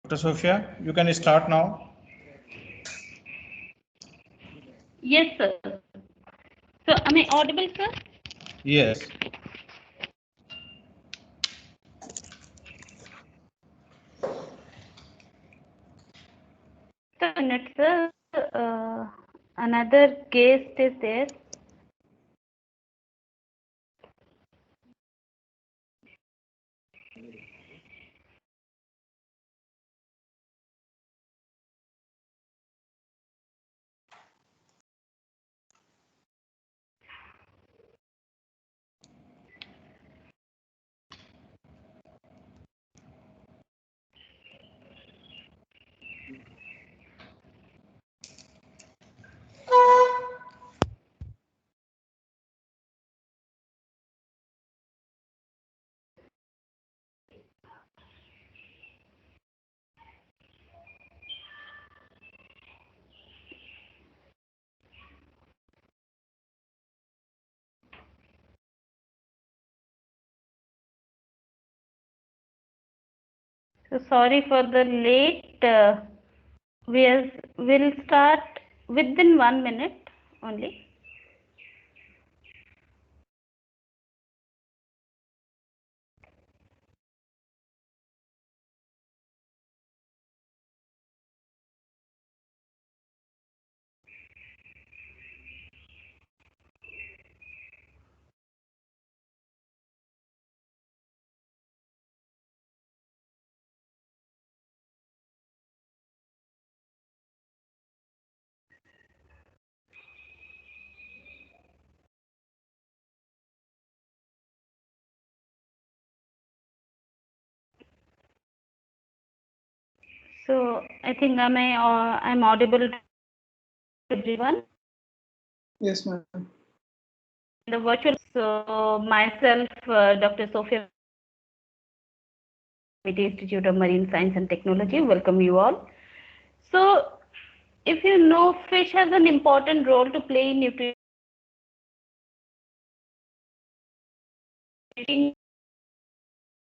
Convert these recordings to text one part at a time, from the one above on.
Dr. Sophia, you can start now. Yes, sir. So, am I audible, sir? Yes. So, minute, sir. Another guest is there. So, sorry for the late. We'll start within 1 minute only. So, I think I'm audible to everyone. Yes, ma'am. The virtual. So, myself, Dr. Sophia, Institute of Marine Science and Technology, welcome you all. So, if you know, fish has an important role to play in nutrition.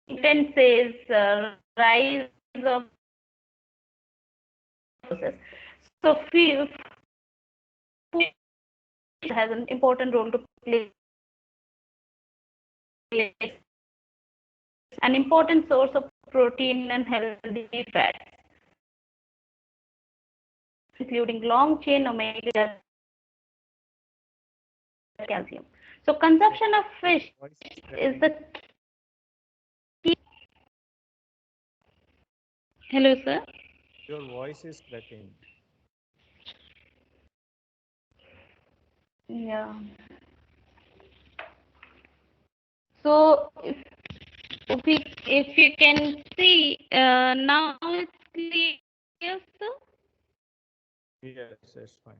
Intent says rise of process. So, fish has an important role to play. An important source of protein and healthy fats, including long chain omega calcium. So, consumption of fish is the key. Hello, sir. Your voice is cracking. Yeah. So if you can see now it's clear, sir. Yes, it's fine.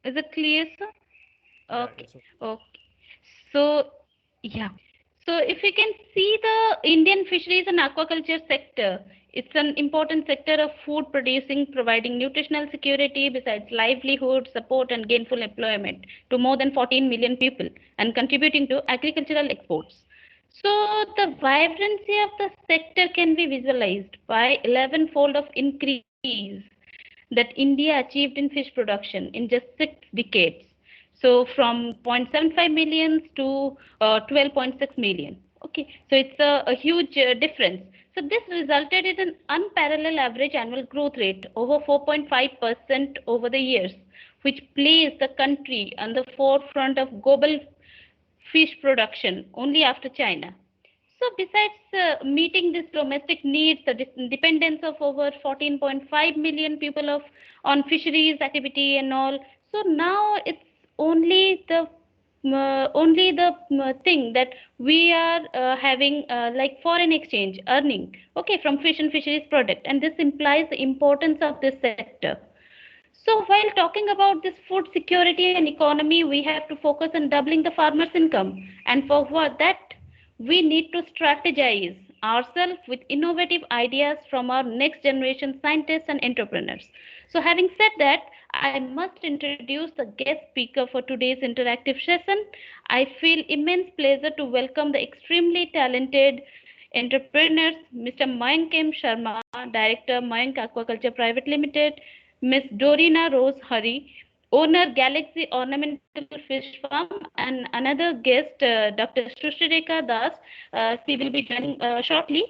Is it clear, sir? Yeah, Okay. it's okay. Okay. So yeah. So if you can see the Indian fisheries and aquaculture sector, it's an important sector of food producing, providing nutritional security besides livelihood, support and gainful employment to more than 14 million people and contributing to agricultural exports. So the vibrancy of the sector can be visualized by 11-fold of increase that India achieved in fish production in just 6 decades. So from 0.75 million to 12.6 million. Okay, so it's a huge difference. So this resulted in an unparalleled average annual growth rate over 4.5% over the years, which placed the country on the forefront of global fish production only after China. So besides meeting this domestic needs, the dependence of over 14.5 million people on fisheries activity and all. So now it's only the thing that we are having like foreign exchange earning, okay, from fish and fisheries product, and this implies the importance of this sector. So while talking about this food security and economy, we have to focus on doubling the farmers' income. And for what that, we need to strategize ourselves with innovative ideas from our next generation scientists and entrepreneurs. So having said that, I must introduce the guest speaker for today's interactive session. I feel immense pleasure to welcome the extremely talented entrepreneurs, Mr. Mayank M. Sharma Director, Mayank Aquaculture Private Limited, Miss Dorina Rose Hari, owner Galaxy Ornamental Fish Farm, and another guest, Dr. Shrishtireka Das. She will be joining shortly.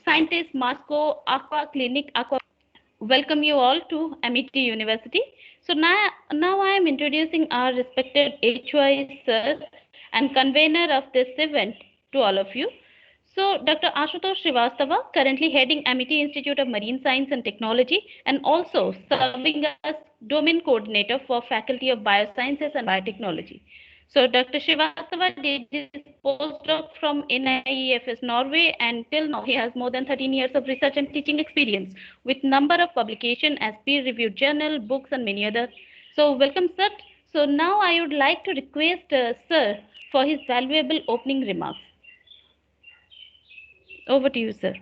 Scientist, Masco Aqua Clinic Aqua. Welcome you all to Amity University. So now I am introducing our respected HY sir and convener of this event to all of you. So Dr. Ashutosh Srivastava, currently heading Amity Institute of Marine Science and Technology and also serving as domain coordinator for Faculty of Biosciences and Biotechnology. So Dr. Srivastava did his postdoc from NIEFS Norway, and till now he has more than 13 years of research and teaching experience with number of publication as peer-reviewed journal, books and many others. So welcome sir. So now I would like to request sir for his valuable opening remarks. Over to you, sir.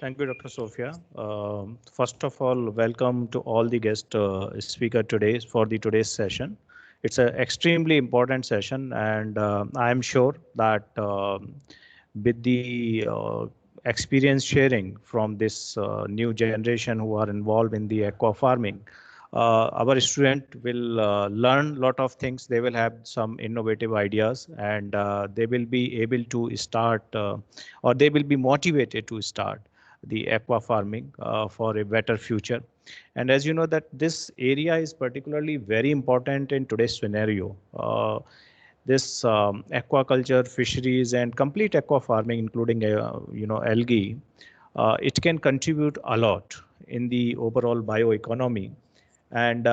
Thank you, Dr. Sophia. First of all, welcome to all the guest speaker today for the today's session. It's an extremely important session, and I am sure that with the experience sharing from this new generation who are involved in the aqua farming, our student will learn a lot of things. They will have some innovative ideas, and they will be able to start or they will be motivated to start the aqua farming for a better future. And as you know that this area is particularly very important in today's scenario. This aquaculture, fisheries, and complete aqua farming, including algae, it can contribute a lot in the overall bioeconomy. And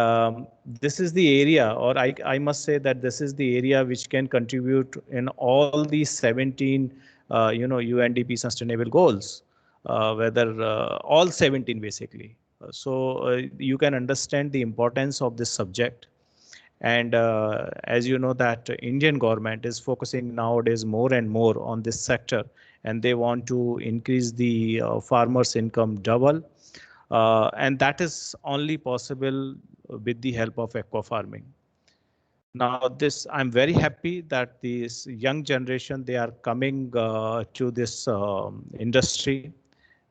this is the area, or I must say that this is the area which can contribute in all these 17 UNDP sustainable goals, whether all 17 basically. So you can understand the importance of this subject. And as you know that Indian government is focusing nowadays more and more on this sector, and they want to increase the farmers' income double. And that is only possible with the help of aqua farming. Now, I'm very happy that this young generation, they are coming to this industry.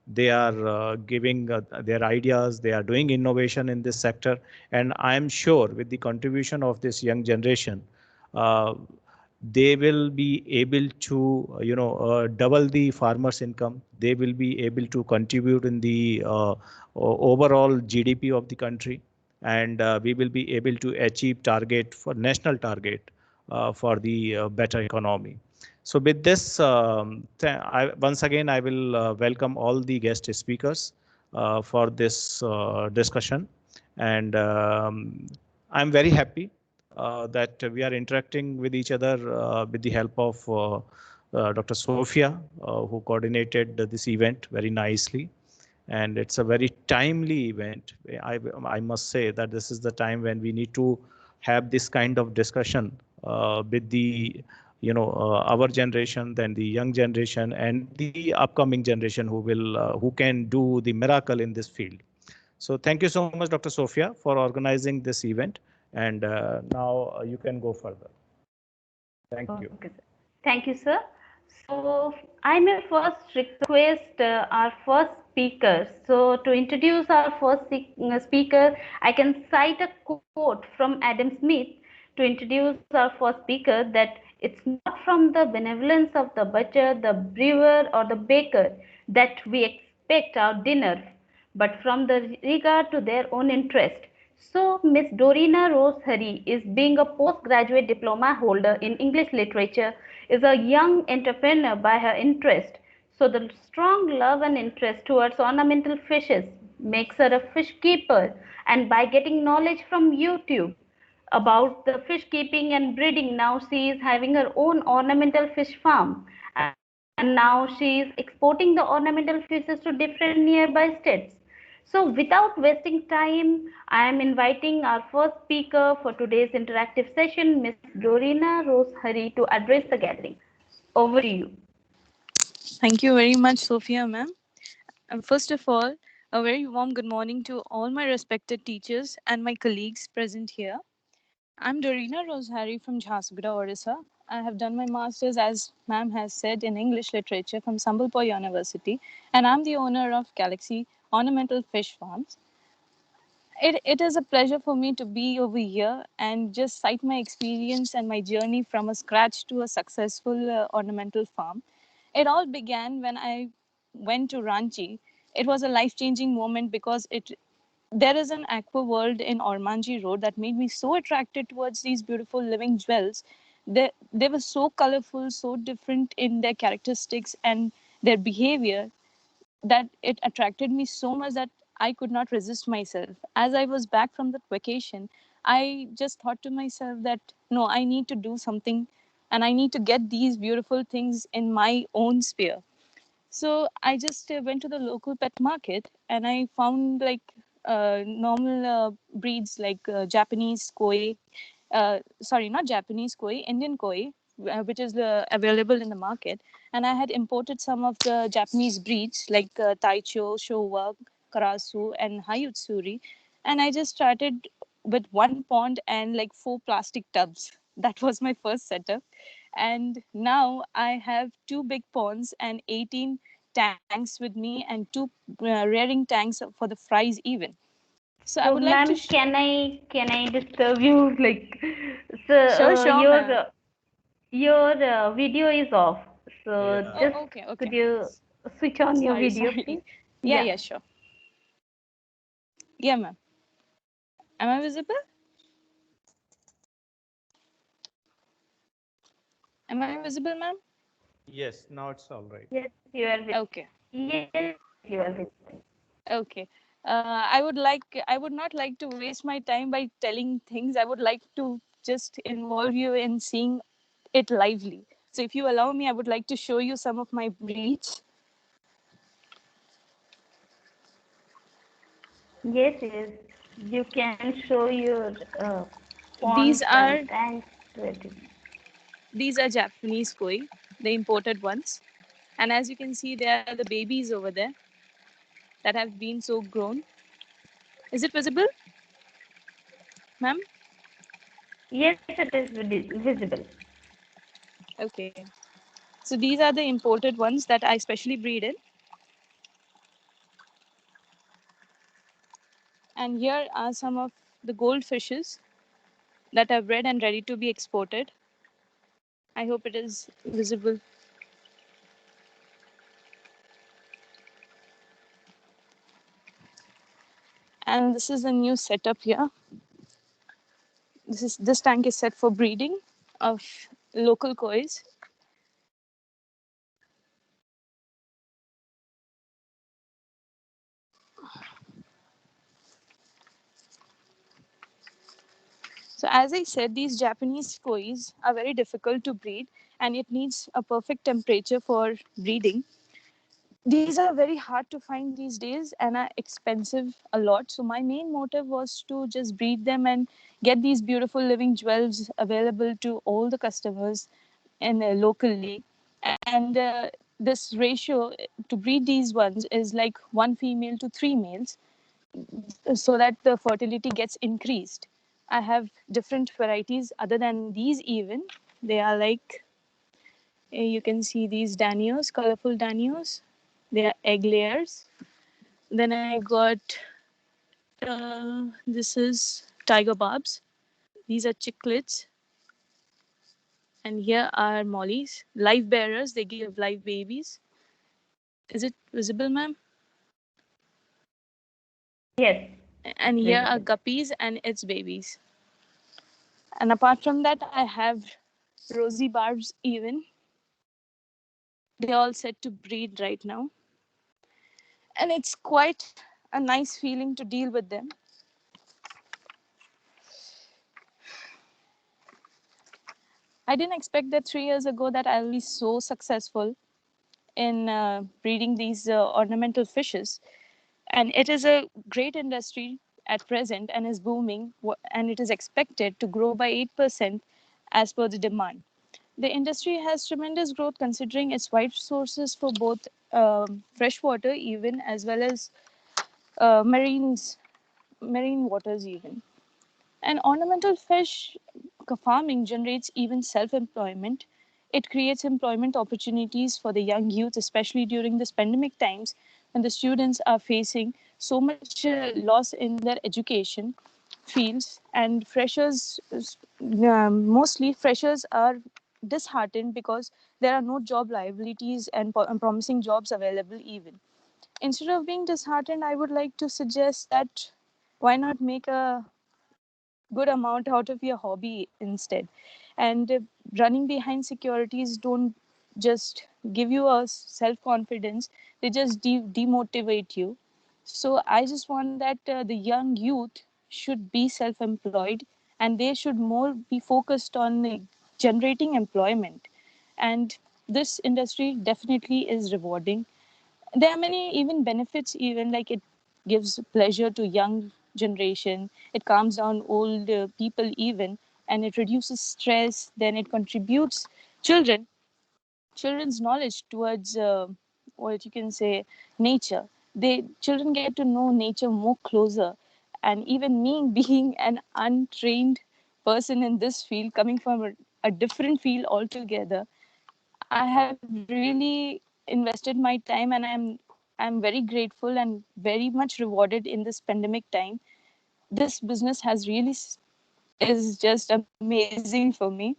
They are giving their ideas. They are doing innovation in this sector. And I am sure with the contribution of this young generation, they will be able to, double the farmers' income. They will be able to contribute in the overall GDP of the country, and we will be able to achieve national target for the better economy. So with this, once again, I will welcome all the guest speakers for this discussion. And I'm very happy that we are interacting with each other with the help of Dr. Sophia, who coordinated this event very nicely. And it's a very timely event. I must say that this is the time when we need to have this kind of discussion with the our generation, then the young generation, and the upcoming generation who can do the miracle in this field. So thank you so much, Dr. Sophia, for organizing this event. And now you can go further. Thank you. Okay, sir. Thank you, sir. So I may first request our first speaker. So to introduce our first speaker, I can cite a quote from Adam Smith to introduce our first speaker, that it's not from the benevolence of the butcher, the brewer, or the baker that we expect our dinner, but from the regard to their own interest. So Miss Dorina Rose Hari is being a postgraduate diploma holder in English literature, is a young entrepreneur by her interest. So the strong love and interest towards ornamental fishes makes her a fish keeper, and by getting knowledge from YouTube about the fish keeping and breeding, now she is having her own ornamental fish farm, and now she is exporting the ornamental fishes to different nearby states. So without wasting time, I am inviting our first speaker for today's interactive session, Ms. Dorina Rose Hari, to address the gathering. Over to you. Thank you very much, Sophia ma'am. First of all, a very warm good morning to all my respected teachers and my colleagues present here. I'm Dorina Rose Hari from Jharsuguda, Odisha, I have done my master's, as ma'am has said, in English literature from Sambalpur University, and I'm the owner of Galaxy Ornamental Fish Farms. It is a pleasure for me to be over here and just cite my experience and my journey from a scratch to a successful ornamental farm. It all began when I went to Ranchi. It was a life-changing moment because there is an aqua world in Ormanji Road that made me so attracted towards these beautiful living jewels. They were so colorful, so different in their characteristics and their behavior that it attracted me so much that I could not resist myself. As I was back from that vacation, I just thought to myself that no, I need to do something and I need to get these beautiful things in my own sphere. So I just went to the local pet market and I found like normal breeds like Japanese koi, sorry, not Japanese koi, Indian koi, which is available in the market. And I had imported some of the Japanese breeds like Taicho, Showa, Karasu, and Hayutsuri. And I just started with one pond and like 4 plastic tubs. That was my first setup. And now I have 2 big ponds and 18 tanks with me and 2 rearing tanks for the fries even. So I So, would like to ma'am, can I disturb you? Like, so sure, ma'am. your video is off. So Yeah. just Oh, okay, could okay. you switch on your Sorry, video, sorry. please? Yeah, Yeah. yeah, sure. Yeah, ma'am. Am I visible? Am I visible, ma'am? Yes, now it's all right. Yes, you are. Okay, Yes, you are. okay. I would not like to waste my time by telling things. I would like to just involve you in seeing it lively. So if you allow me, I would like to show you some of my breeds. Yes, yes. You can show your These ponds and are tanks. Ready. these are Japanese koi, the imported ones. And as you can see, there are the babies over there that have been so grown. Is it visible, ma'am? Yes, it is visible. Okay. So these are the imported ones that I specially breed in. And here are some of the goldfishes that are bred and ready to be exported. I hope it is visible. And this is a new setup here. This tank is set for breeding of local kois. So as I said, these Japanese kois are very difficult to breed and it needs a perfect temperature for breeding. These are very hard to find these days and are expensive a lot. So my main motive was to just breed them and get these beautiful living jewels available to all the customers and locally. And this ratio to breed these ones is like 1 female to 3 males so that the fertility gets increased. I have different varieties other than these even. They are like, you can see these danios, colorful danios. They are egg layers. Then I got, this is tiger barbs. These are chicklets. And here are mollies, live bearers. They give live babies. Is it visible, ma'am? Yes, And it's here are visible. guppies and its babies. And apart from that, I have rosy barbs even. They're all set to breed right now. And it's quite a nice feeling to deal with them. I didn't expect that 3 years ago that I'll be so successful in breeding these ornamental fishes. And it is a great industry at present and is booming, and it is expected to grow by 8% as per the demand. The industry has tremendous growth considering its wide sources for both freshwater even as well as marine waters even. And ornamental fish farming generates even self employment. It creates employment opportunities for the young youth, especially during this pandemic times when the students are facing so much loss in their education fields. And freshers, mostly freshers, are disheartened because there are no job liabilities and promising jobs available even. Instead of being disheartened, I would like to suggest that why not make a good amount out of your hobby instead. And running behind securities don't just give you a self confidence, they just demotivate you. So I just want that the young youth should be self employed, and they should more be focused on generating employment. And this industry definitely is rewarding. There are many even benefits, even like it gives pleasure to young generation, it calms down old people even, and it reduces stress, then it contributes children's knowledge towards what you can say nature. They children get to know nature more closer. And even me being an untrained person in this field, coming from a different field altogether, I have really invested my time, and I'm very grateful and very much rewarded in this pandemic time. This business has really is just amazing for me.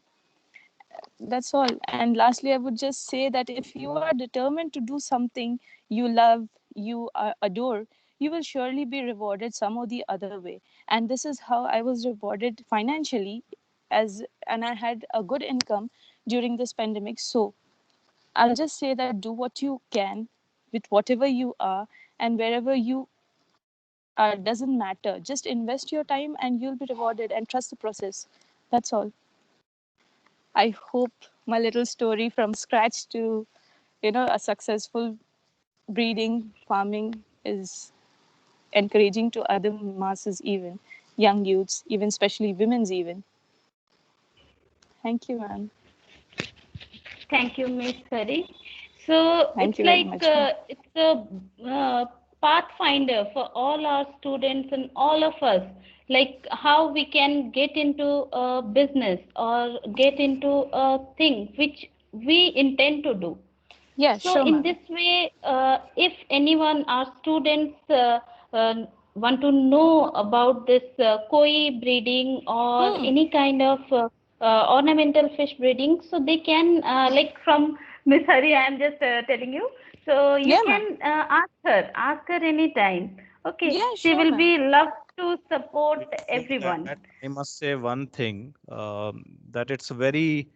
That's all. And lastly, I would just say that if you are determined to do something you love, adore, you will surely be rewarded some or the other way. And this is how I was rewarded financially, and I had a good income during this pandemic. So I'll just say that do what you can with whatever you are, and wherever you are doesn't matter. Just invest your time and you'll be rewarded, and trust the process. That's all. I hope my little story from scratch to, a successful breeding farming is encouraging to other masses, even young youths, even especially women's even. Thank you, ma'am. Thank you, Miss Hari. So Thank it's you very like much, ma'am. it's a pathfinder for all our students and all of us, like how we can get into a business or get into a thing which we intend to do. Yeah, So sure, in ma'am. this way, if anyone, our students, want to know about this koi breeding or Hmm. any kind of ornamental fish breeding, so they can, like from Miss Hari, I am just telling you. So you Yeah, ma'am. can ask her anytime. Okay, Yeah, she sure, will ma'am. be love to support Before everyone. that, I must say one thing that it's a very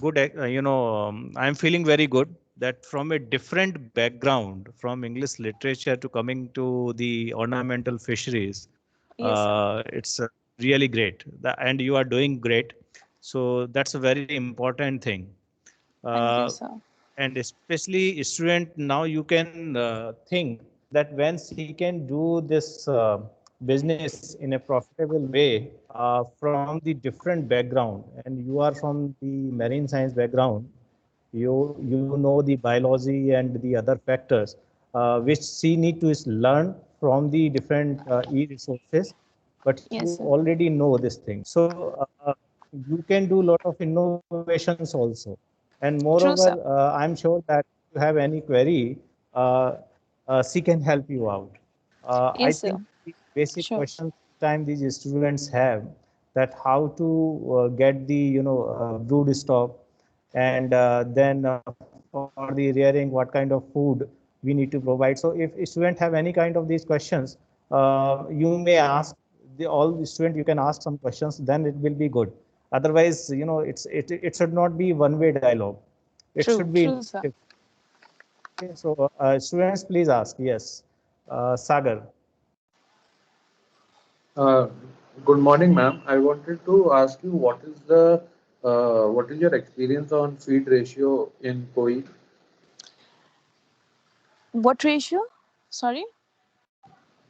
good, I'm feeling very good that from a different background, from English literature to coming to the ornamental fisheries, Yes, sir. it's really great. And you are doing great. So that's a very important thing. Thank you, Uh, sir. and especially student, now you can think that once he can do this business in a profitable way from the different background, and you are from the marine science background, you know the biology and the other factors which she need to learn from the different e-resources, but you Yes, sir. already know this thing. So you can do a lot of innovations also. And moreover, True, sir. I'm sure that if you have any query, uh, she can help you out. I Yes, think sir. the basic Sure. question time these students have, that how to get the brood stock, and then for the rearing, what kind of food we need to provide. So if a student have any kind of these questions, you may ask all the student, you can ask some questions, then it will be good. Otherwise, it should not be one way dialogue. It should True. be True, sir. interactive. Okay, so students, please ask. Yes, Sagar. Uh, Good morning, ma'am. I wanted to ask you what is your experience on feed ratio in koi? What ratio? Sorry?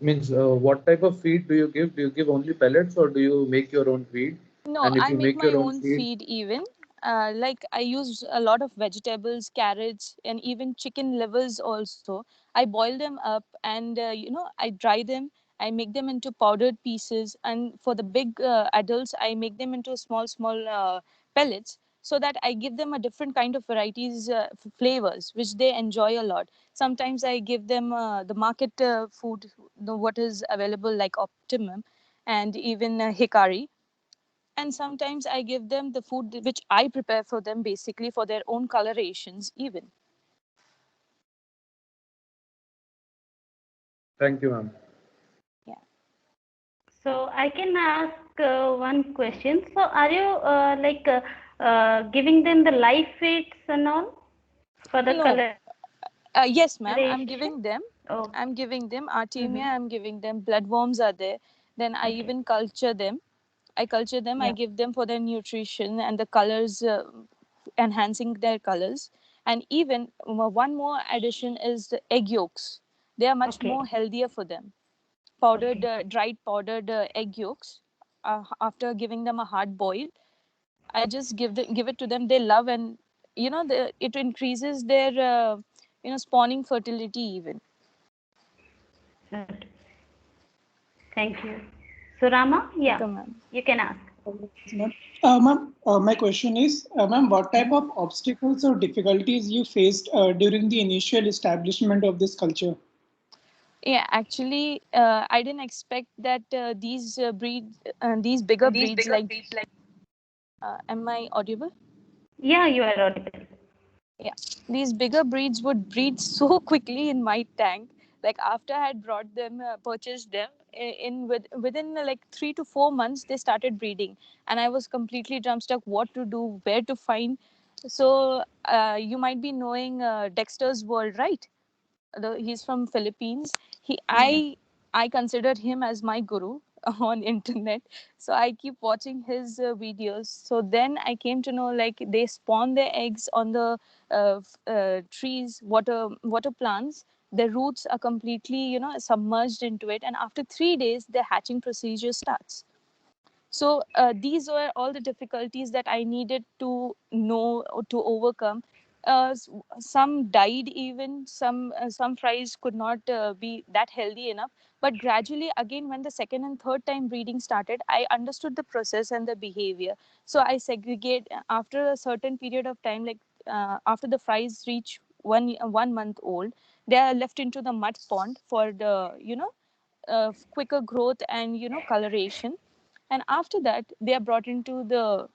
Means what type of feed do you give? Do you give only pellets or do you make your own feed? No, And if I you make make my your own own feed, feed even. Like I use a lot of vegetables, carrots, and even chicken livers also. I boil them up and I dry them I make them into powdered pieces, and for the big adults, I make them into small pellets, so that I give them a different kind of varieties, flavors, which they enjoy a lot. Sometimes I give them the market food, what is available, like Optimum and even Hikari. And sometimes I give them the food which I prepare for them, basically for their own colorations even. Thank you, ma'am. Yeah. So I can ask one question. So are you giving them the live feeds and all for the No. Yes, ma'am. I'm coloration? giving them. Oh. I'm giving them Artemia. Mm-hmm. I'm giving them bloodworms are there. Then I Okay. even culture them. I culture them. I Yeah. give them for their nutrition and the colors, enhancing their colors. And even one more addition is the egg yolks. They are much Okay. more healthier for them. Powdered, Okay. dried powdered egg yolks. After giving them a hard boil, I just give it to them. They love, and it increases their spawning fertility even. Good. Thank you. So Rama, yeah, Welcome, ma'am. you can ask. Yes, ma'am. Ma'am, my question is, ma'am, what type of obstacles or difficulties you faced during the initial establishment of this culture? Yeah, actually, I didn't expect that these bigger breeds like. Am I audible? Yeah, you are audible. Yeah, these bigger breeds would breed so quickly in my tank. Like after I had brought them, purchased them, within like 3 to 4 months, they started breeding, and I was completely dumbstruck what to do, where to find. So you might be knowing Dexter's World, right? He's from Philippines. He Yeah. I considered him as my guru on internet, so I keep watching his videos. So then I came to know, like, they spawn their eggs on the trees, water plants. Their roots are completely submerged into it, and after 3 days the hatching procedure starts. So these were all the difficulties that I needed to know or to overcome. Some died, even some fries could not be that healthy enough. But gradually, again, when the second and third time breeding started, I understood the process and the behavior. So I segregate after a certain period of time, like after the fries reach 1 month old, they are left into the mud pond for the quicker growth and coloration. And after that they are brought into the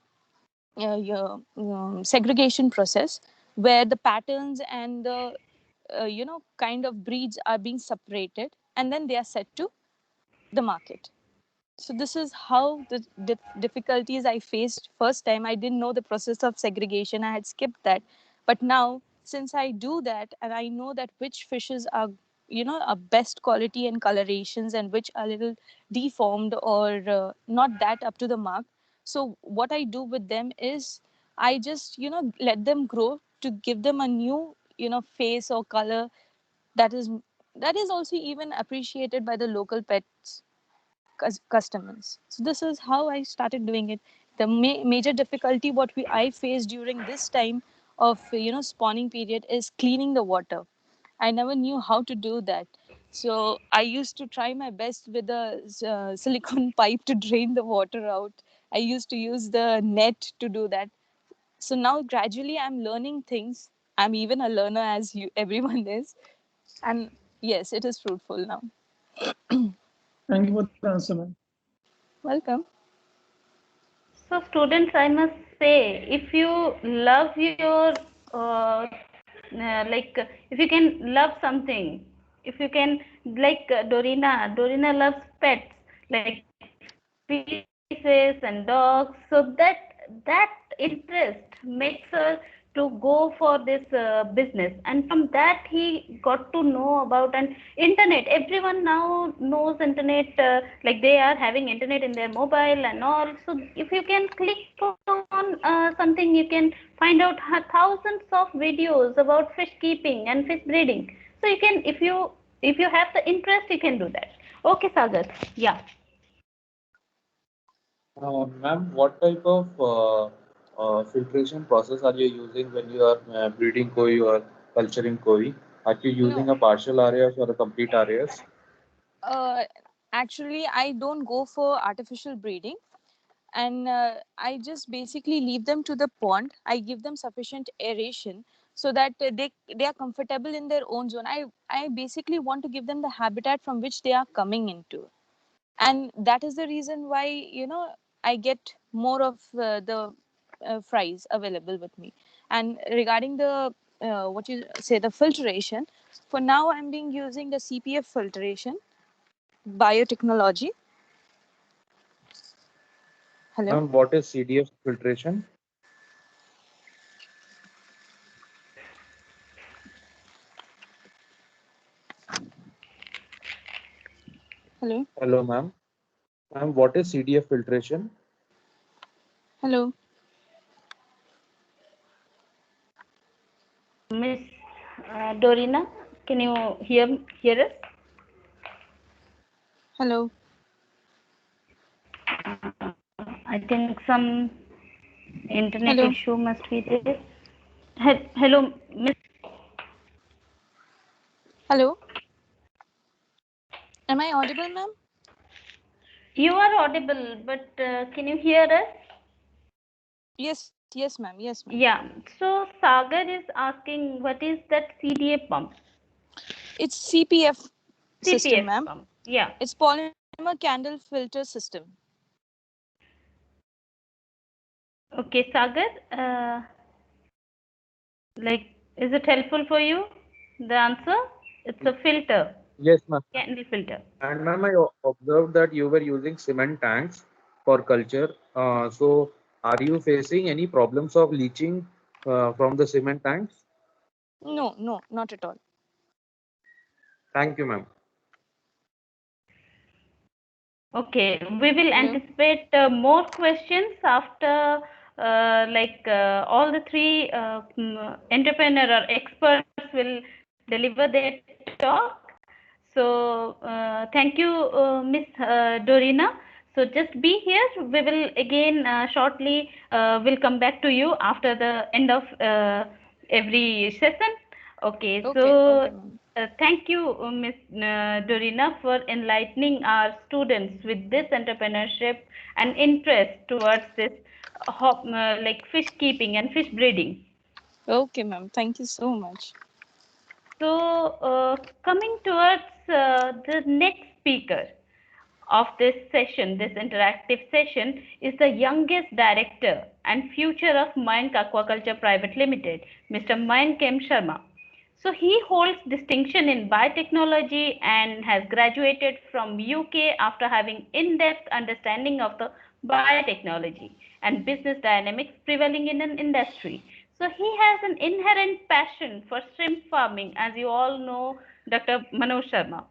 segregation process, where the patterns and the kind of breeds are being separated, and then they are set to the market. So this is how the difficulties I faced first time. I didn't know the process of segregation, I had skipped that. But now, since I do that, and I know that which fishes are are best quality and colorations, and which are little deformed or not that up to the mark, so what I do with them is I just let them grow to give them a new face or color that is also even appreciated by the local pets customers. So this is how I started doing it. The major difficulty what I faced during this time of spawning period is cleaning the water. I never knew how to do that. So I used to try my best with a silicone pipe to drain the water out. I used to use the net to do that. So now gradually I'm learning things. I'm even a learner, as everyone is. And yes, it is fruitful now. Thank you for the answer, ma'am. Welcome. So students, I must say, if you love your if you can love something, if you can Dorina loves pets like fishes and dogs. So that interest makes her to go for this business, and from that he got to know about an internet. Everyone now knows internet, like they are having internet in their mobile and all. So if you can click on something, you can find out thousands of videos about fish keeping and fish breeding. So you can, if you have the interest, you can do that. Okay, Sagar. Yeah. Ma'am, what type of filtration process are you using when you are breeding koi or culturing koi? Are you No, using a partial RAS or a complete RAS? uh, actually I don't go for artificial breeding, and I just basically leave them to the pond. I give them sufficient aeration so that they are comfortable in their own zone. I basically want to give them the habitat from which they are coming into, and that is the reason why I get more of the fries available with me. And regarding the what you say, the filtration, for now I'm being using the CPF filtration biotechnology. Hello. Ma'am, what is CDF filtration? Hello. Hello, ma'am. Ma'am, what is CDF filtration? Hello. Miss Dorina, can you hear us? Hello. I think some internet Hello. issue must be there. Hello, Miss. Hello. Am I audible, ma'am? You are audible, but can you hear us? Yes. Yes, ma'am. Yes, ma'am. Yeah. So Sagar is asking, what is that CDA pump? It's CPF system, CPF ma'am. pump. Yeah. It's polymer candle filter system. Okay, Sagar. Like, is it helpful for you? The answer? It's a filter. Yes, ma'am. Candle filter. And ma'am, I observed that you were using cement tanks for culture. So are you facing any problems of leaching from the cement tanks? No, no, not at all. Thank you, ma'am. Okay, we will Hello? anticipate more questions after all the three entrepreneur or experts will deliver their talk. So thank you, Miss Dorina. So just be here. We will again shortly will come back to you after the end of every session. Okay, Okay, so okay, ma'am. thank you, Ms. Dorina, for enlightening our students with this entrepreneurship and interest towards this like fish keeping and fish breeding. Okay, ma'am. Thank you so much. So, coming towards the next speaker of this session, this interactive session, is the youngest director and future of Mayank Aquaculture Private Limited, Mr. Mayank M. Sharma. So he holds distinction in biotechnology and has graduated from UK after having in-depth understanding of the biotechnology and business dynamics prevailing in an industry. So he has an inherent passion for shrimp farming, as you all know, Dr. Manoj Sharma.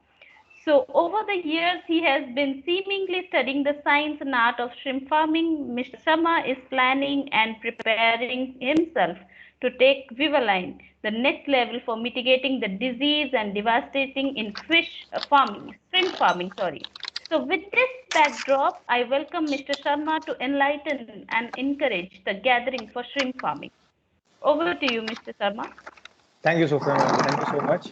So over the years, he has been seemingly studying the science and art of shrimp farming. Mr. Sharma is planning and preparing himself to take Vivaline, the next level for mitigating the disease and devastating in shrimp farming, sorry. So with this backdrop, I welcome Mr. Sharma to enlighten and encourage the gathering for shrimp farming. Over to you, Mr. Sharma. Thank you, Sophia ma'am. Thank you so much.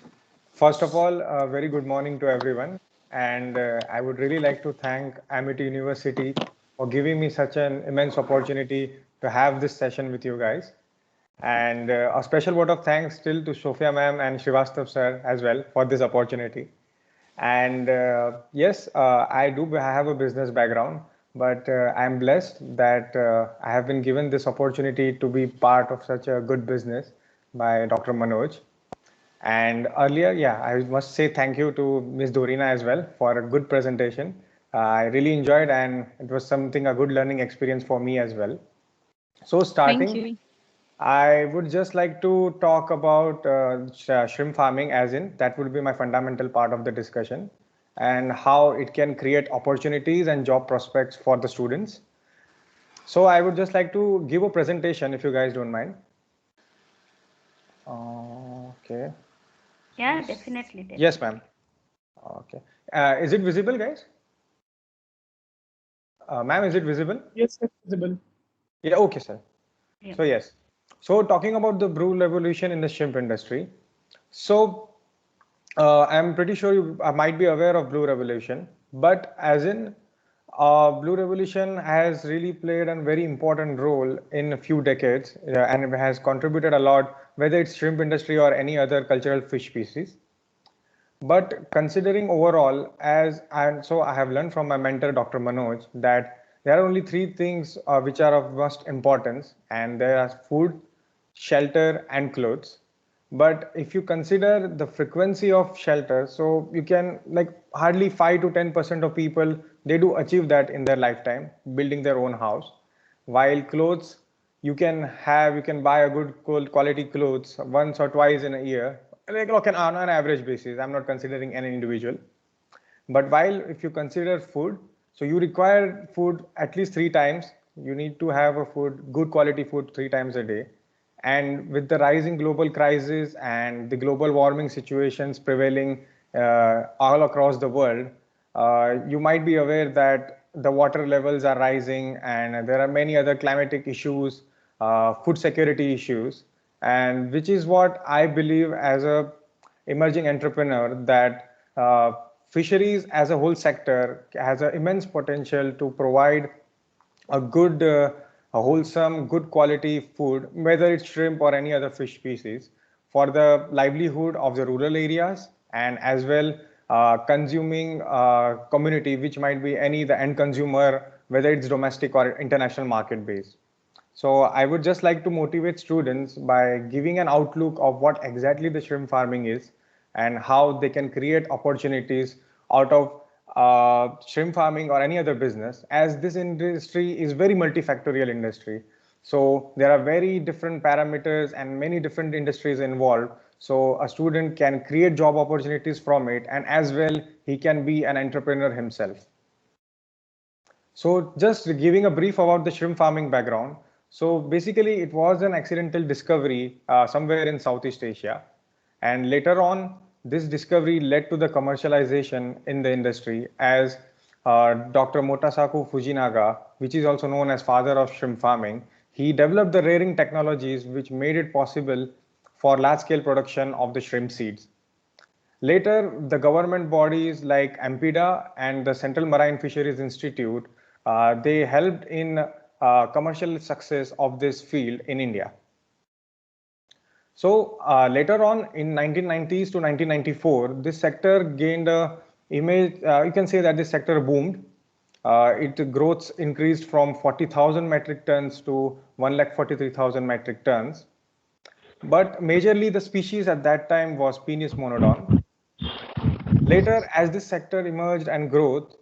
First of all, very good morning to everyone. And I would really like to thank Amity University for giving me such an immense opportunity to have this session with you guys. And a special word of thanks still to Sophia ma'am and Srivastav sir as well for this opportunity. And yes, I do have a business background, but I'm blessed that I have been given this opportunity to be part of such a good business by Dr. Manoj. And earlier, yeah, I must say thank you to Ms. Dorina as well for a good presentation. I really enjoyed, and it was a good learning experience for me as well. So Thank starting, you. I would just like to talk about shrimp farming, as in that would be my fundamental part of the discussion, and how it can create opportunities and job prospects for the students. So I would just like to give a presentation if you guys don't mind. Okay. Yeah, definitely. Yes, ma'am. Okay. Is it visible, guys? Ma'am, is it visible? Yes, it's visible. Yeah, okay, sir. Yeah. So yes. So talking about the brew revolution in the shrimp industry. So I'm pretty sure you might be aware of Blue Revolution, but as in Blue Revolution has really played a very important role in a few decades and it has contributed a lot, whether it's shrimp industry or any other cultural fish species. But considering overall, and so I have learned from my mentor, Dr. Manoj, that there are only three things which are of most importance, and they are food, shelter, and clothes. But if you consider the frequency of shelter, so you can like hardly 5 to 10% of people they do achieve that in their lifetime, building their own house. While clothes, you can buy a good quality clothes once or twice in a year, like okay, on an average basis. I'm not considering any individual. But while if you consider food, so you require food at least 3 times. You need to have a food, good quality food 3 times a day. And with the rising global crisis and the global warming situations prevailing all across the world, you might be aware that the water levels are rising and there are many other climatic issues, food security issues, and which is what I believe as a emerging entrepreneur that fisheries as a whole sector has an immense potential to provide a good, a wholesome, good quality food, whether it's shrimp or any other fish species, for the livelihood of the rural areas and as well consuming community, which might be any the end consumer, whether it's domestic or international market based. So I would just like to motivate students by giving an outlook of what exactly the shrimp farming is and how they can create opportunities out of shrimp farming or any other business, as this industry is very multifactorial industry. So there are very different parameters and many different industries involved. So a student can create job opportunities from it, and as well he can be an entrepreneur himself. So just giving a brief about the shrimp farming background. So basically it was an accidental discovery somewhere in Southeast Asia. And later on, this discovery led to the commercialization in the industry as Dr. Motosaku Fujinaga, which is also known as father of shrimp farming, he developed the rearing technologies which made it possible for large scale production of the shrimp seeds. Later, the government bodies like AMPIDA and the Central Marine Fisheries Institute, they helped in commercial success of this field in India. So later on in 1990s to 1994, this sector gained a image. You can say that this sector boomed. It growth increased from 40,000 metric tons to 1,43,000 metric tons. But majorly the species at that time was Penis monodon. Later, as this sector emerged and growth,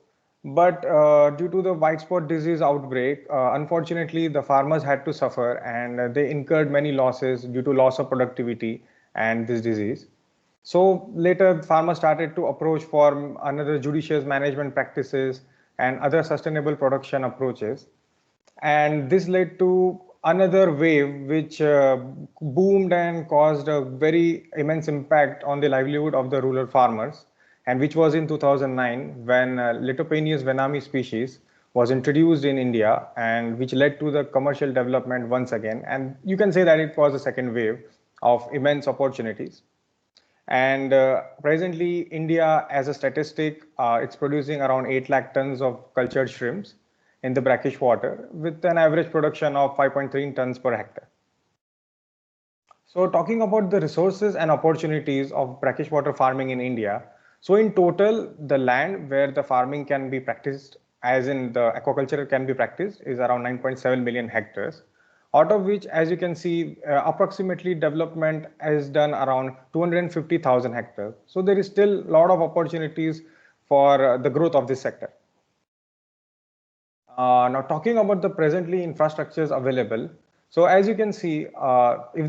but due to the white spot disease outbreak, unfortunately, the farmers had to suffer and they incurred many losses due to loss of productivity and this disease. So later, farmers started to approach for another judicious management practices and other sustainable production approaches. And this led to another wave which boomed and caused a very immense impact on the livelihood of the rural farmers, and which was in 2009 when Lithopenes venami species was introduced in India, and which led to the commercial development once again. And you can say that it was a second wave of immense opportunities. And presently, India, as a statistic, it's producing around 8 lakh tons of cultured shrimps in the brackish water with an average production of 5.3 tons per hectare. So talking about the resources and opportunities of brackish water farming in India. So in total, the land where the farming can be practiced, as in the aquaculture can be practiced, is around 9.7 million hectares. Out of which, as you can see, approximately development is done around 250,000 hectares. So there is still a lot of opportunities for the growth of this sector. Now talking about the presently infrastructures available. So as you can see, if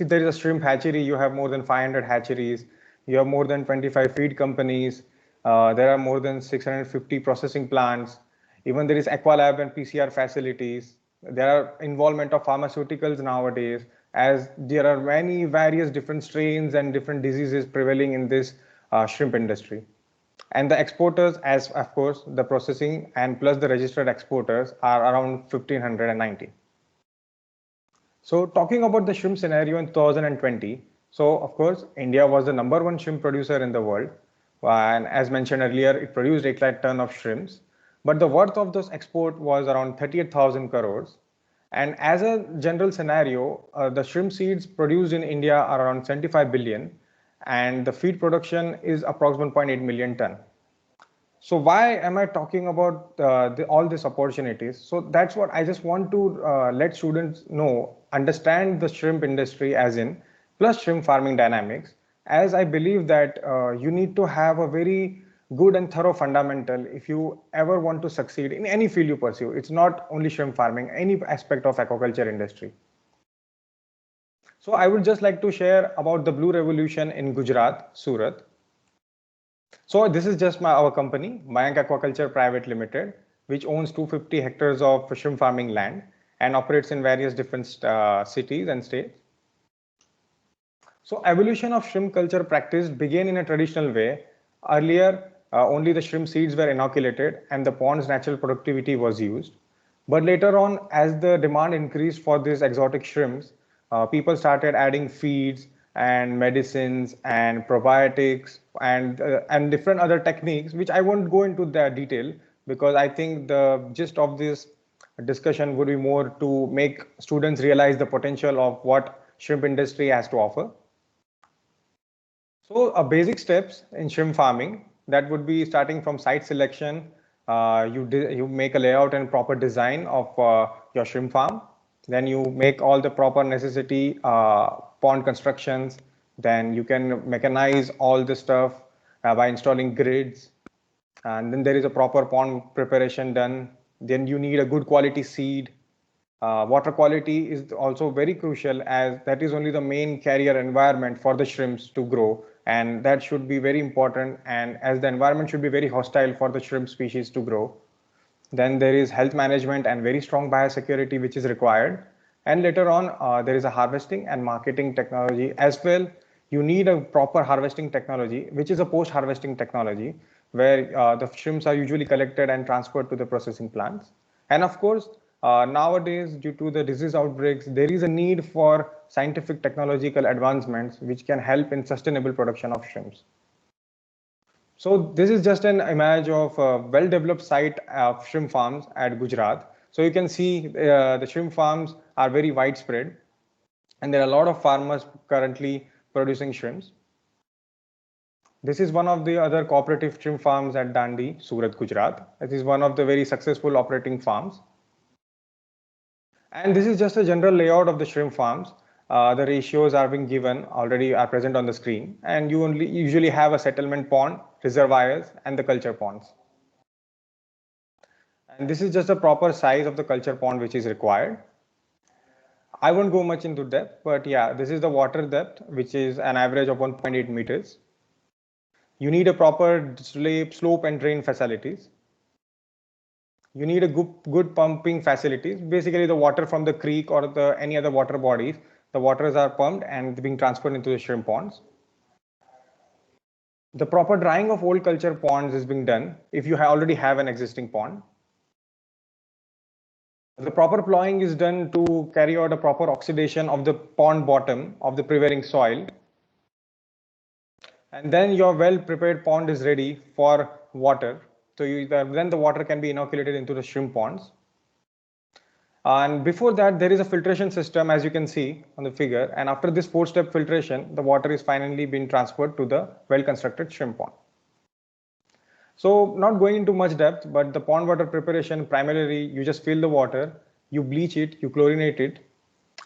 there is a shrimp hatchery, you have more than 500 hatcheries, you have more than 25 feed companies, there are more than 650 processing plants, even there is Aqualab and PCR facilities. There are involvement of pharmaceuticals nowadays, as there are many various different strains and different diseases prevailing in this shrimp industry. And the exporters, as of course, the processing and plus the registered exporters are around 1,590. So talking about the shrimp scenario in 2020, So of course, India was the #1 shrimp producer in the world. And as mentioned earlier, it produced 8 lakh ton of shrimps. But the worth of those export was around 38,000 crores. And as a general scenario, the shrimp seeds produced in India are around 75 billion, and the feed production is approximately 1.8 million ton. So why am I talking about all these opportunities? So that's what I just want to let students know, understand the shrimp industry as in, plus shrimp farming dynamics, as I believe that you need to have a very good and thorough fundamental if you ever want to succeed in any field you pursue. It's not only shrimp farming, any aspect of aquaculture industry. So I would just like to share about the Blue Revolution in Gujarat, Surat. So this is just our company, Mayank Aquaculture Private Limited, which owns 250 hectares of shrimp farming land and operates in various different cities and states. So evolution of shrimp culture practice began in a traditional way. Earlier, only the shrimp seeds were inoculated and the pond's natural productivity was used. But later on, as the demand increased for these exotic shrimps, people started adding feeds and medicines and probiotics and different other techniques, which I won't go into the detail because I think the gist of this discussion would be more to make students realize the potential of what shrimp industry has to offer. So basic steps in shrimp farming, that would be starting from site selection. You make a layout and proper design of your shrimp farm. Then you make all the proper necessity pond constructions. Then you can mechanize all the stuff by installing grids. And then there is a proper pond preparation done. Then you need a good quality seed. Water quality is also very crucial as that is only the main carrier environment for the shrimps to grow, and that should be very important, and as the environment should be very hostile for the shrimp species to grow. Then there is health management and very strong biosecurity which is required, and later on there is a harvesting and marketing technology as well. You need a proper harvesting technology which is a post harvesting technology where the shrimps are usually collected and transferred to the processing plants. And of course, nowadays, due to the disease outbreaks, there is a need for scientific technological advancements which can help in sustainable production of shrimps. So this is just an image of a well-developed site of shrimp farms at Gujarat. So you can see the shrimp farms are very widespread, and there are a lot of farmers currently producing shrimps. This is one of the other cooperative shrimp farms at Dandi, Surat, Gujarat. It is one of the very successful operating farms. And this is just a general layout of the shrimp farms. The ratios are being given already are present on the screen, and you usually have a settlement pond, reservoirs, and the culture ponds. And this is just a proper size of the culture pond which is required. I won't go much into depth, but yeah, this is the water depth, which is an average of 1.8 meters. You need a proper slope and drain facilities. You need a good pumping facilities. Basically, the water from the creek or any other water bodies, the waters are pumped and being transferred into the shrimp ponds. The proper drying of old culture ponds is being done if you already have an existing pond. The proper plowing is done to carry out a proper oxidation of the pond bottom of the prevailing soil. And then your well-prepared pond is ready for water. So then the water can be inoculated into the shrimp ponds. And before that, there is a filtration system, as you can see on the figure. And after this 4-step filtration, the water is finally being transferred to the well-constructed shrimp pond. So not going into much depth, but the pond water preparation, primarily you just fill the water, you bleach it, you chlorinate it,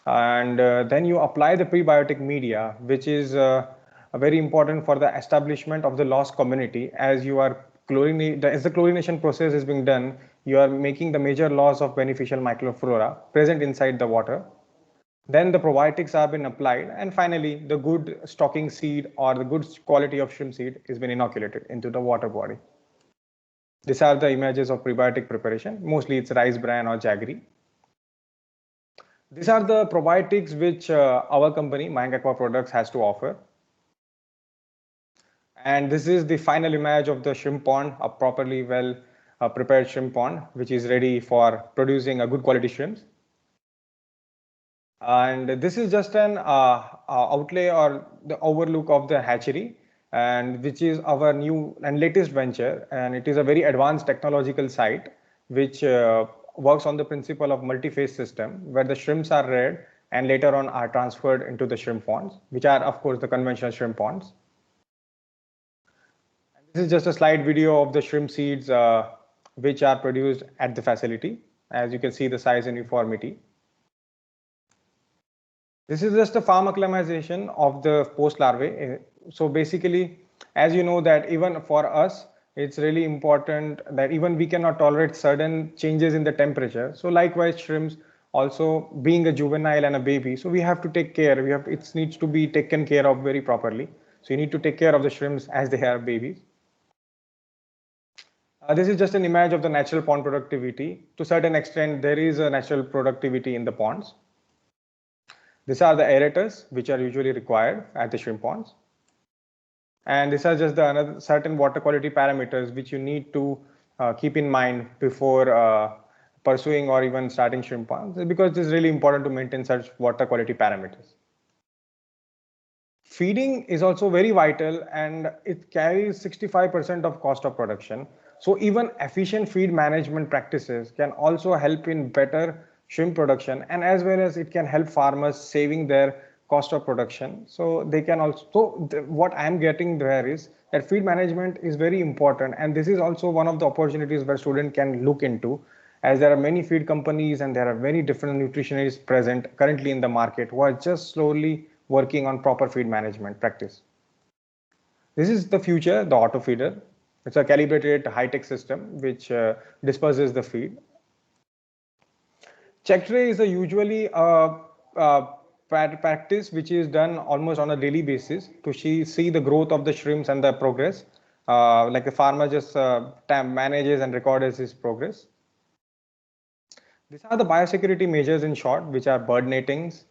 and then you apply the prebiotic media, which is very important for the establishment of the lost community. As you are as the chlorination process is being done, you are making the major loss of beneficial microflora present inside the water. Then the probiotics have been applied, and finally the good stocking seed or the good quality of shrimp seed is been inoculated into the water body. These are the images of prebiotic preparation. Mostly it's rice bran or jaggery. These are the probiotics which our company, Mayank Aqua Products, has to offer. And this is the final image of the shrimp pond, a properly well prepared shrimp pond, which is ready for producing a good quality shrimps. And this is just an outlay or the overlook of the hatchery, and which is our new and latest venture. And it is a very advanced technological site which works on the principle of multi-phase system, where the shrimps are reared and later on are transferred into the shrimp ponds, which are of course the conventional shrimp ponds. And this is just a slide video of the shrimp seeds which are produced at the facility. As you can see, the size and uniformity. This is just a farm acclimatization of the post larvae. So basically, as you know that even for us, it's really important that even we cannot tolerate certain changes in the temperature. So likewise, shrimps also being a juvenile and a baby. So we have to take care. It needs to be taken care of very properly. So you need to take care of the shrimps as they are babies. This is just an image of the natural pond productivity. To a certain extent, there is a natural productivity in the ponds. These are the aerators, which are usually required at the shrimp ponds. And these are just the another certain water quality parameters which you need to keep in mind before pursuing or even starting shrimp ponds, because it's really important to maintain such water quality parameters. Feeding is also very vital, and it carries 65% of cost of production. So even efficient feed management practices can also help in better shrimp production, and as well as it can help farmers saving their cost of production. So they can also, what I'm getting there is that feed management is very important, and this is also one of the opportunities where students can look into, as there are many feed companies and there are many different nutritionists present currently in the market who are just slowly working on proper feed management practice. This is the future, the auto feeder. It's a calibrated high-tech system which disperses the feed. Check tray is a usually practice which is done almost on a daily basis to see the growth of the shrimps and the progress. Like the farmer just manages and records his progress. These are the biosecurity measures in short, which are bird nettings,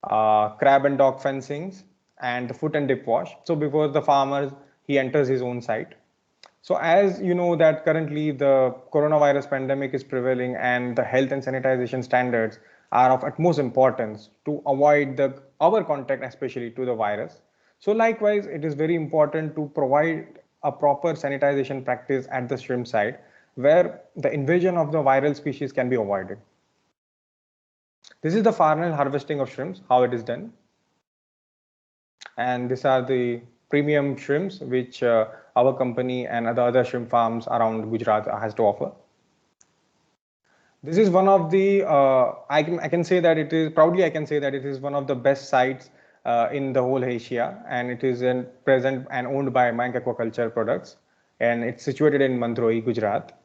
crab and dog fencings, and the foot and dip wash. So before the farmer, he enters his own site. So as you know that currently the coronavirus pandemic is prevailing, and the health and sanitization standards are of utmost importance to avoid our contact, especially to the virus. So likewise, it is very important to provide a proper sanitization practice at the shrimp site, where the invasion of the viral species can be avoided. This is the farnel harvesting of shrimps, how it is done. And these are the premium shrimps which our company and other shrimp farms around Gujarat has to offer. This is one of the, I can say that it is, proudly I can say that it is one of the best sites in the whole Asia, and it is present and owned by Mayank Aquaculture Products, and it's situated in Mandroi, Gujarat.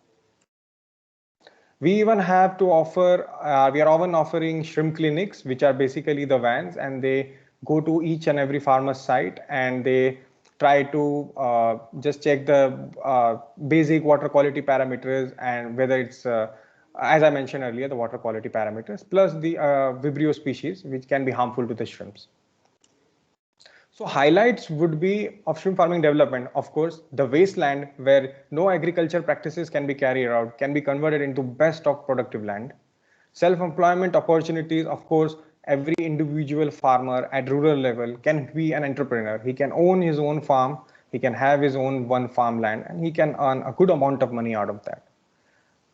We even have to offer, we are often offering shrimp clinics, which are basically the vans, and they go to each and every farmer's site and they try to just check the basic water quality parameters, and whether it's, as I mentioned earlier, the water quality parameters, plus the Vibrio species, which can be harmful to the shrimps. So highlights would be of shrimp farming development. Of course, the wasteland where no agriculture practices can be carried out can be converted into best of productive land. Self-employment opportunities, of course, every individual farmer at rural level can be an entrepreneur. He can own his own farm, he can have his own one farmland, and he can earn a good amount of money out of that.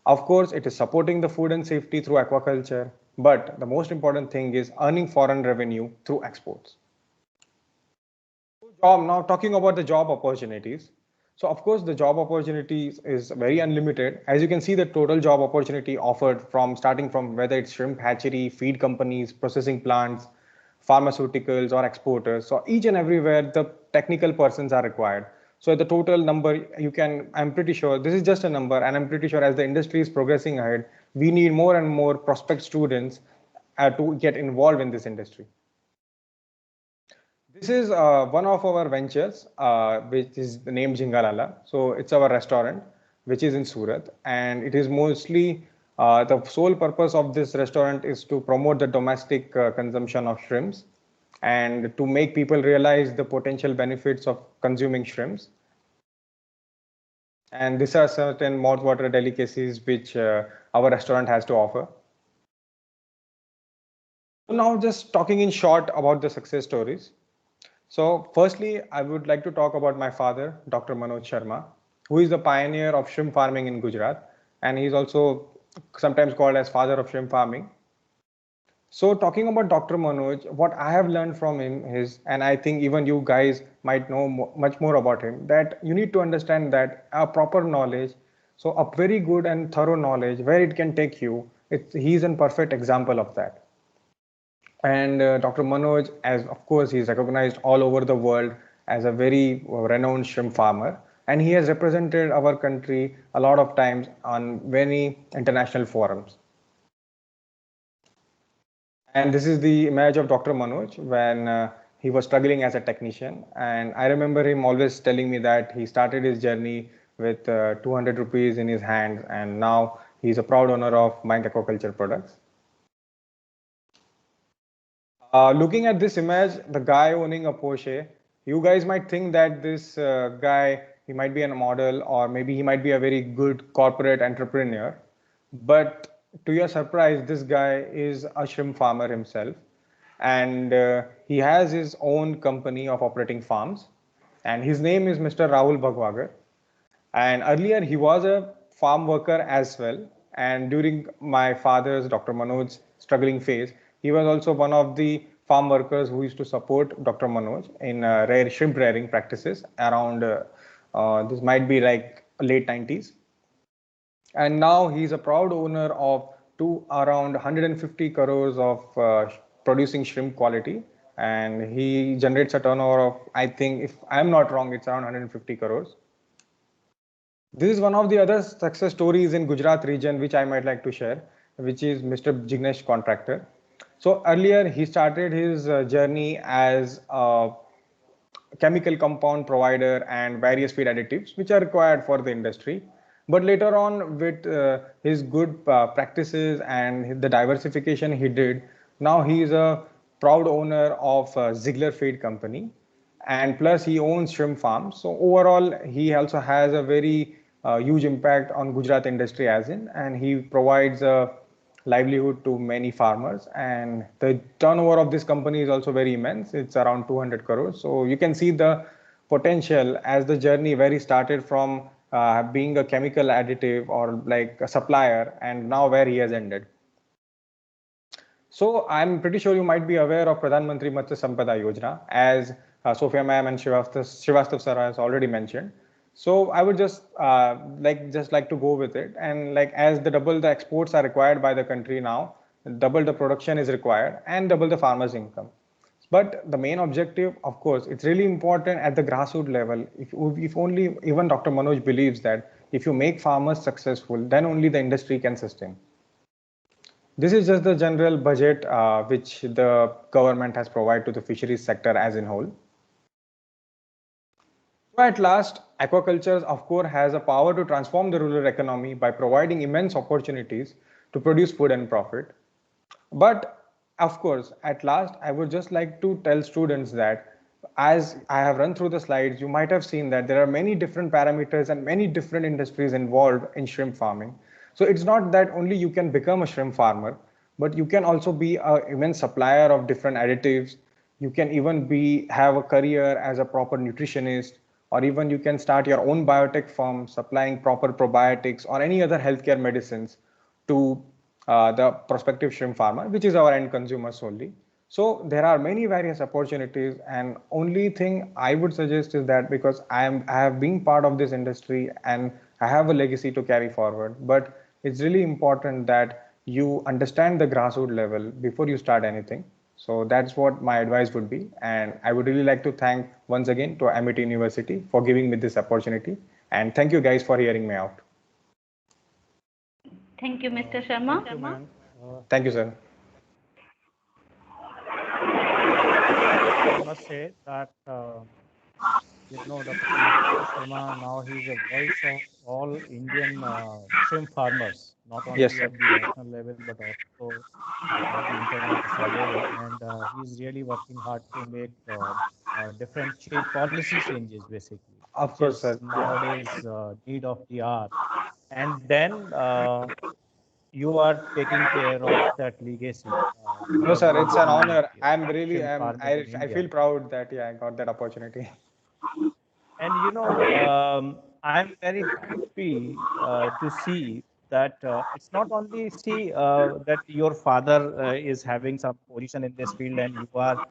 Of course, it is supporting the food and safety through aquaculture, but the most important thing is earning foreign revenue through exports. Now talking about the job opportunities. So of course, the job opportunities is very unlimited. As you can see, the total job opportunity offered from starting from whether it's shrimp hatchery, feed companies, processing plants, pharmaceuticals or exporters. So each and everywhere the technical persons are required. So the total number I'm pretty sure this is just a number, and I'm pretty sure as the industry is progressing ahead, we need more and more prospect students to get involved in this industry. This is one of our ventures, which is the name Jingalala. So it's our restaurant, which is in Surat, and it is mostly the sole purpose of this restaurant is to promote the domestic consumption of shrimps and to make people realize the potential benefits of consuming shrimps. And these are certain mouthwater delicacies which our restaurant has to offer. Now, just talking in short about the success stories. So, firstly, I would like to talk about my father, Dr. Manoj Sharma, who is the pioneer of shrimp farming in Gujarat, and he's also sometimes called as father of shrimp farming. So, talking about Dr. Manoj, what I have learned from him is, and I think even you guys might know much more about him, that you need to understand that a proper knowledge, so a very good and thorough knowledge, where it can take you, he's a perfect example of that. And Dr. Manoj, as of course, he's recognized all over the world as a very renowned shrimp farmer, and he has represented our country a lot of times on many international forums. And this is the image of Dr. Manoj when he was struggling as a technician. And I remember him always telling me that he started his journey with 200 rupees in his hands, and now he's a proud owner of Mayank Aquaculture Products. Looking at this image, the guy owning a Porsche, you guys might think that this guy, he might be a model, or maybe he might be a very good corporate entrepreneur. But to your surprise, this guy is a shrimp farmer himself. And he has his own company of operating farms. And his name is Mr. Rahul Bhagwagar. And earlier he was a farm worker as well. And during my father's, Dr. Manoj's struggling phase, he was also one of the farm workers who used to support Dr. Manoj in rare shrimp rearing practices around this might be like late 90s. And now he's a proud owner of around 150 crores of producing shrimp quality, and he generates a turnover of, I think, if I'm not wrong, it's around 150 crores. This is one of the other success stories in Gujarat region which I might like to share, which is Mr. Jignesh Contractor. So earlier he started his journey as a chemical compound provider and various feed additives which are required for the industry. But later on, with his good practices and the diversification he did, now he is a proud owner of Ziegler Feed Company, and plus he owns shrimp farms. So overall, he also has a very huge impact on Gujarat industry as in, and he provides a livelihood to many farmers, and the turnover of this company is also very immense. It's around 200 crores. So you can see the potential as the journey where he started from being a chemical additive or like a supplier, and now where he has ended. So I'm pretty sure you might be aware of Pradhan Mantri Matsya Sampada Yojana, as Sophia ma'am and Srivastav sir has already mentioned. So I would just like to go with it, and like as the double the exports are required by the country now, double the production is required, and double the farmers' income. But the main objective, of course, it's really important at the grassroots level. If only even Dr. Manoj believes that if you make farmers successful, then only the industry can sustain. This is just the general budget which the government has provided to the fisheries sector as in whole. So at last, aquaculture, of course, has a power to transform the rural economy by providing immense opportunities to produce food and profit. But of course, at last, I would just like to tell students that as I have run through the slides, you might have seen that there are many different parameters and many different industries involved in shrimp farming. So it's not that only you can become a shrimp farmer, but you can also be an immense supplier of different additives. You can even have a career as a proper nutritionist, or even you can start your own biotech firm supplying proper probiotics or any other healthcare medicines to the prospective shrimp farmer, which is our end consumer solely. So there are many various opportunities, and only thing I would suggest is that because I have been part of this industry and I have a legacy to carry forward, but it's really important that you understand the grassroots level before you start anything. So that's what my advice would be. And I would really like to thank once again to Amity University for giving me this opportunity. And thank you guys for hearing me out. Thank you, Mr. Sharma. Thank you, man. Thank you, sir. I must say that Dr. Mr. Sharma, now he's a voice of all Indian shrimp farmers, not Yes, only sir. at the national level but also at the international level, and he's really working hard to make different policy changes, basically, Of which course, is sir. nowadays need of the hour. And then you are taking care of that legacy. No, sir, it's an honor. shrimp farming in I India. feel proud that I got that opportunity. And I'm very happy to see that it's not only see that your father is having some position in this field and you are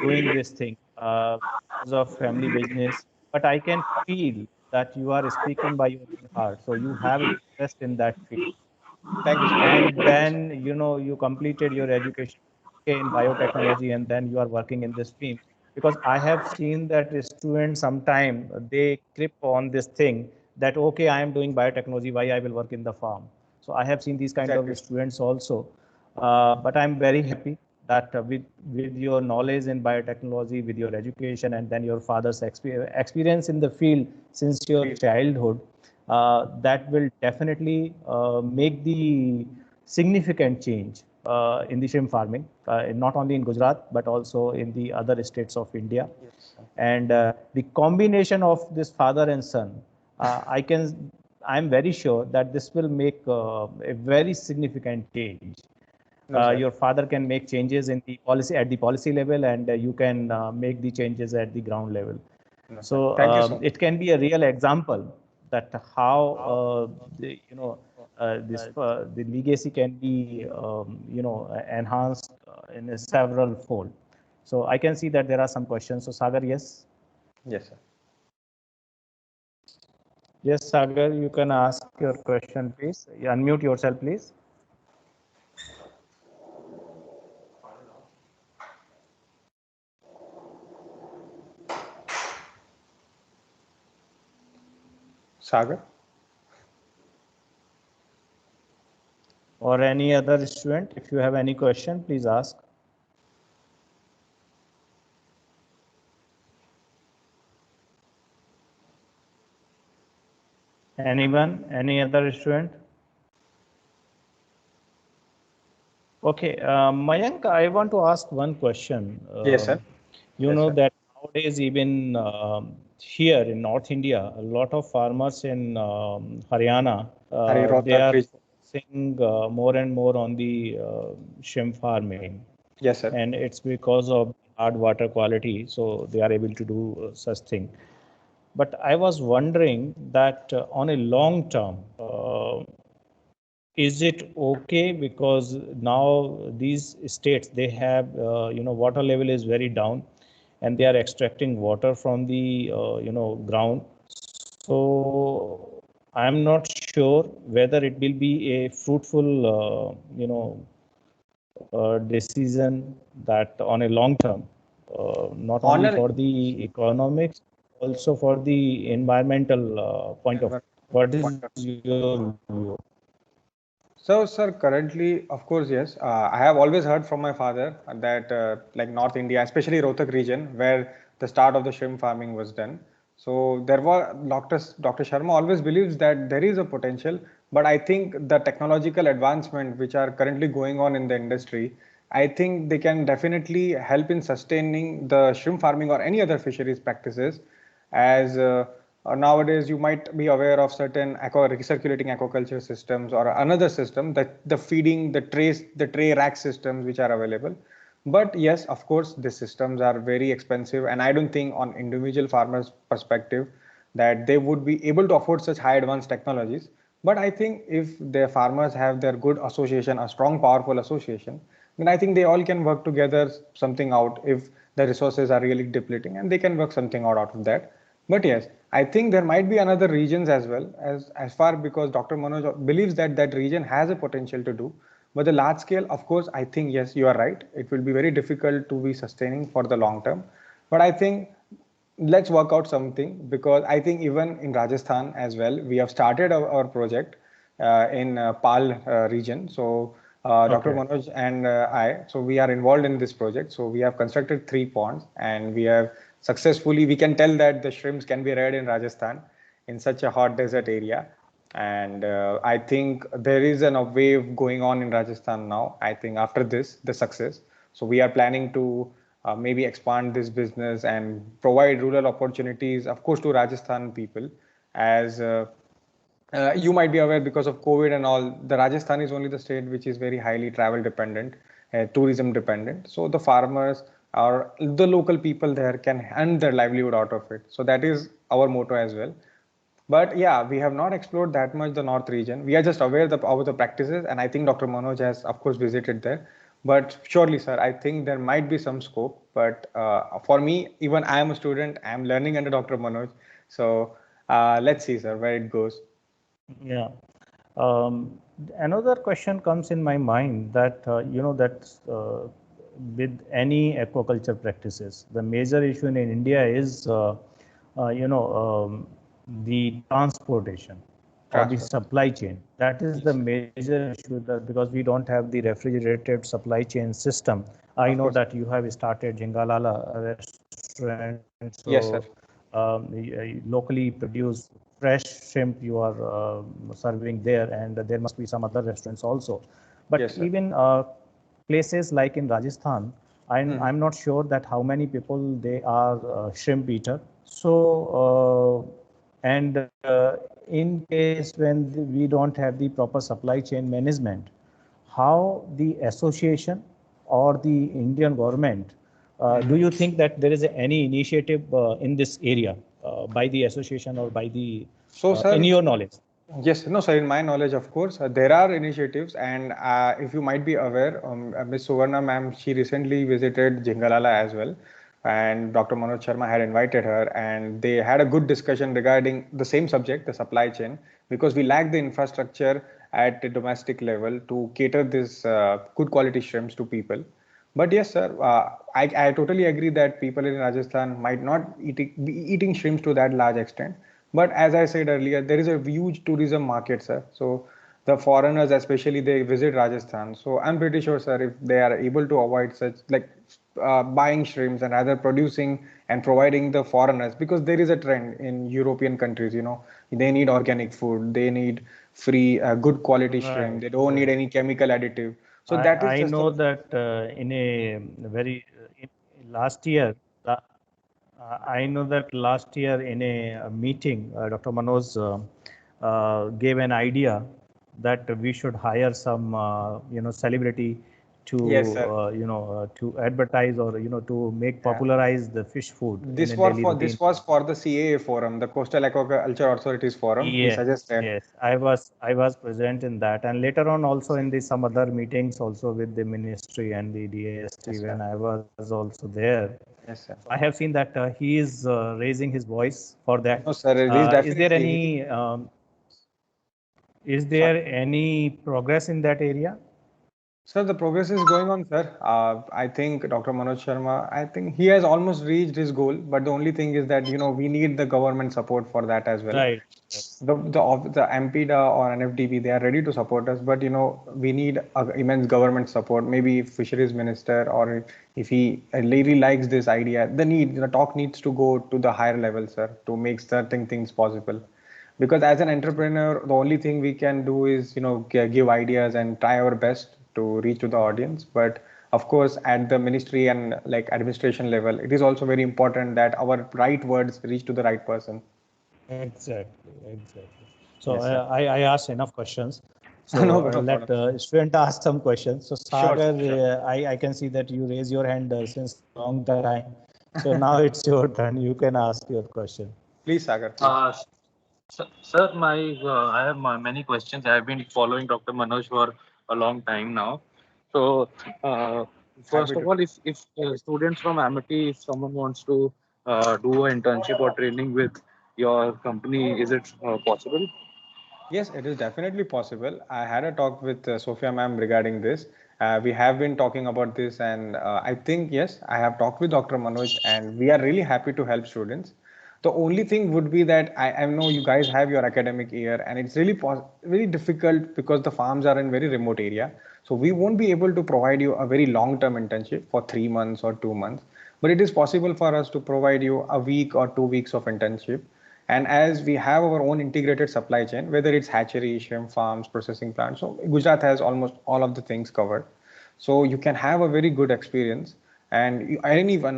doing this thing because of family business, but I can feel that you are speaking by your own heart. So you have interest in that field. Thank you, sir. And then, you completed your education in biotechnology, and then you are working in this stream. Because I have seen that students sometime they grip on this thing that, okay, I am doing biotechnology, why I will work in the farm. So I have seen these kind Exactly. of students also. But I'm very happy that with your knowledge in biotechnology, with your education, and then your father's experience in the field since your childhood, that will definitely make the significant change in the shrimp farming, not only in Gujarat, but also in the other states of India. Yes, sir. And the combination of this father and son, I'm very sure that this will make a very significant change. No, sir. Your father can make changes in the policy at the policy level, and you can make the changes at the ground level. No, sir. So Thank you so much. it can be a real example that how the legacy can be enhanced in a several fold. So I can see that there are some questions. So Sagar, yes, Yes, sir. yes, Sagar, you can ask your question, please. You unmute yourself, please. Sagar? Or any other student, if you have any question, please ask. Anyone? Any other student? Okay, Mayank, I want to ask one question. Yes, sir. You Yes, know sir. that nowadays, even here in North India, a lot of farmers in Haryana, Hari they Rohtak are region. focusing more and more on the shrimp farming. Yes, sir. And it's because of hard water quality, so they are able to do such thing. But I was wondering that on a long term, is it okay? Because now these states, they have water level is very down, and they are extracting water from the ground. So I'm not sure whether it will be a fruitful decision that on a long term, not only Honor. for the economics, also for the environmental point of view. What is your view? So, sir, currently, of course, yes. I have always heard from my father that, like North India, especially Rohtak region, where the start of the shrimp farming was done. So there were Dr. Sharma always believes that there is a potential, but I think the technological advancement which are currently going on in the industry, I think they can definitely help in sustaining the shrimp farming or any other fisheries practices as nowadays you might be aware of certain recirculating aquaculture systems or another system that the feeding the tray rack systems which are available. But yes, of course, the systems are very expensive, and I don't think on individual farmers perspective that they would be able to afford such high advanced technologies. But I think if their farmers have their good association, a strong powerful association, then I think they all can work together something out if the resources are really depleting, and they can work something out of that. But yes, I think there might be another regions as well as far because Dr. Manoj believes that that region has a potential to do. But the large scale, of course, I think yes, you are right. It will be very difficult to be sustaining for the long term. But I think let's work out something because I think even in Rajasthan as well, we have started our project in Pal region. So Dr. Okay. Manoj and so we are involved in this project. So we have constructed 3 ponds and we have successfully, we can tell that the shrimps can be reared in Rajasthan in such a hot desert area. And I think there is a wave going on in Rajasthan now. I think after this, the success. So we are planning to maybe expand this business and provide rural opportunities, of course, to Rajasthan people. As you might be aware, because of COVID and all, the Rajasthan is only the state which is very highly travel dependent. tourism dependent. So the farmers or the local people there can earn their livelihood out of it. So that is our motto as well. But yeah, we have not explored that much the north region. We are just aware of the practices, and I think Dr. Manoj has, of course, visited there. But surely, sir, I think there might be some scope. But for me, even I am a student, I am learning under Dr. Manoj. So let's see, sir, where it goes. Yeah. Another question comes in my mind that with any aquaculture practices, the major issue in India is the transportation or the supply chain. That is the major issue, that because we don't have the refrigerated supply chain system. I know that you have started Jingalala restaurant, so Yes, sir. locally produced fresh shrimp you are serving there, and there must be some other restaurants also. But Yes, sir. even places like in Rajasthan, I'm not sure that how many people they are shrimp eater. So and in case when we don't have the proper supply chain management, how the association or the Indian government, do you think that there is any initiative in this area by the association or by the, So, sir, in your knowledge? yes, no, sir. In my knowledge, of course, there are initiatives, and if you might be aware, Ms. Suvarna ma'am, she recently visited Jingalala as well, and Dr. Manoj Sharma had invited her, and they had a good discussion regarding the same subject, the supply chain, because we lack the infrastructure at the domestic level to cater this good quality shrimps to people. But yes, sir, I totally agree that people in Rajasthan might not be eating shrimps to that large extent. But as I said earlier, there is a huge tourism market, sir. So the foreigners, especially, they visit Rajasthan. So I'm pretty sure, sir, if they are able to avoid such like buying shrimps and rather producing and providing the foreigners, because there is a trend in European countries, they need organic food, they need free, good quality shrimp, they don't need any chemical additive. So that is I just know a that in a very last year, I know that last year in a meeting, Dr. Manoj gave an idea that we should hire some celebrity to yes, sir. to advertise or to make popularize the fish food in a daily routine. This was for the CAA forum, the Coastal Aquaculture Authorities Forum. He Yes, suggested. yes, I was present in that, and later on also in the some other meetings also with the ministry and the DAST Yes, when sir. I was also there. Yes, sir. So I have seen that he is raising his voice for that. No, sir. It is Is there definitely. any Sorry. progress in that area? Sir, the progress is going on, sir. I think Dr. Manoj Sharma, I think he has almost reached his goal, but the only thing is that, we need the government support for that as well. Right. The MPDA or NFDB, they are ready to support us, but, we need immense government support. Maybe fisheries minister, or if he really likes this idea, the talk needs to go to the higher level, sir, to make certain things possible. Because as an entrepreneur, the only thing we can do is give ideas and try our best to reach to the audience. But of course, at the ministry and like administration level, it is also very important that our right words reach to the right person. Exactly. So Yes, sir. I asked enough questions. So No let problem. student ask some questions. So Sure, Sagar, sure. I can see that you raise your hand since long time. So now it's your turn. You can ask your question. Please, Sagar, please. Sir, I have many questions. I have been following Dr. Manoj for a long time now. So, first Happy of to. all, if students from Amity, if someone wants to do an internship or training with your company, is it possible? Yes, it is definitely possible. I had a talk with Sophia ma'am regarding this. We have been talking about this, and I think, yes, I have talked with Dr. Manoj, and we are really happy to help students. The only thing would be that I know you guys have your academic year, and it's really difficult because the farms are in very remote area. So we won't be able to provide you a very long-term internship for 3 months or 2 months, but it is possible for us to provide you a week or 2 weeks of internship. And as we have our own integrated supply chain, whether it's hatchery, shrimp farms, processing plants, so Gujarat has almost all of the things covered. So you can have a very good experience. And anyone,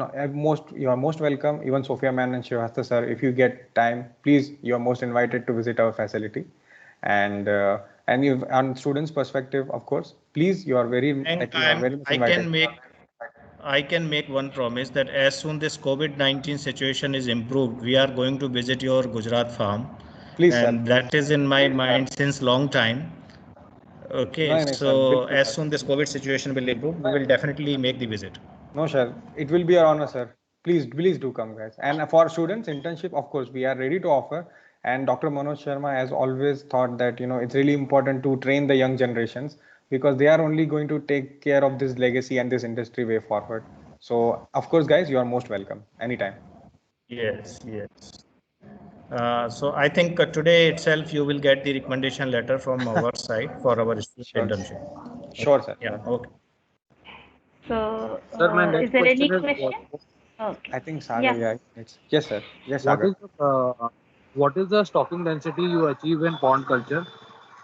you are most welcome. Even Sophia Man and Shivasta sir, if you get time, please, you are most invited to visit our facility. And And if on students' perspective, of course, please, you are very And much invited. I can make one promise that as soon this COVID-19 situation is improved, we are going to visit your Gujarat farm, Please, sir. and that is in my mind since long time. Okay, No, no, sir. so Bilkul, as sir. soon this COVID situation will improve, we will definitely make the visit. No, sir. It will be our honor, sir. Please do come, guys. And for students, internship, of course, we are ready to offer. And Dr. Manoj Sharma has always thought that, it's really important to train the young generations because they are only going to take care of this legacy and this industry way forward. So, of course, guys, you are most welcome anytime. Yes, yes. So I think today itself you will get the recommendation letter from our side for our Sure. internship. Sure, sir. Yeah, Sure. okay. So, Sir, my is next there any question is question? Okay. I think Sagar, Yeah. yeah. Yes, sir. Yes, what Sagar. is what is the stocking density you achieve in pond culture,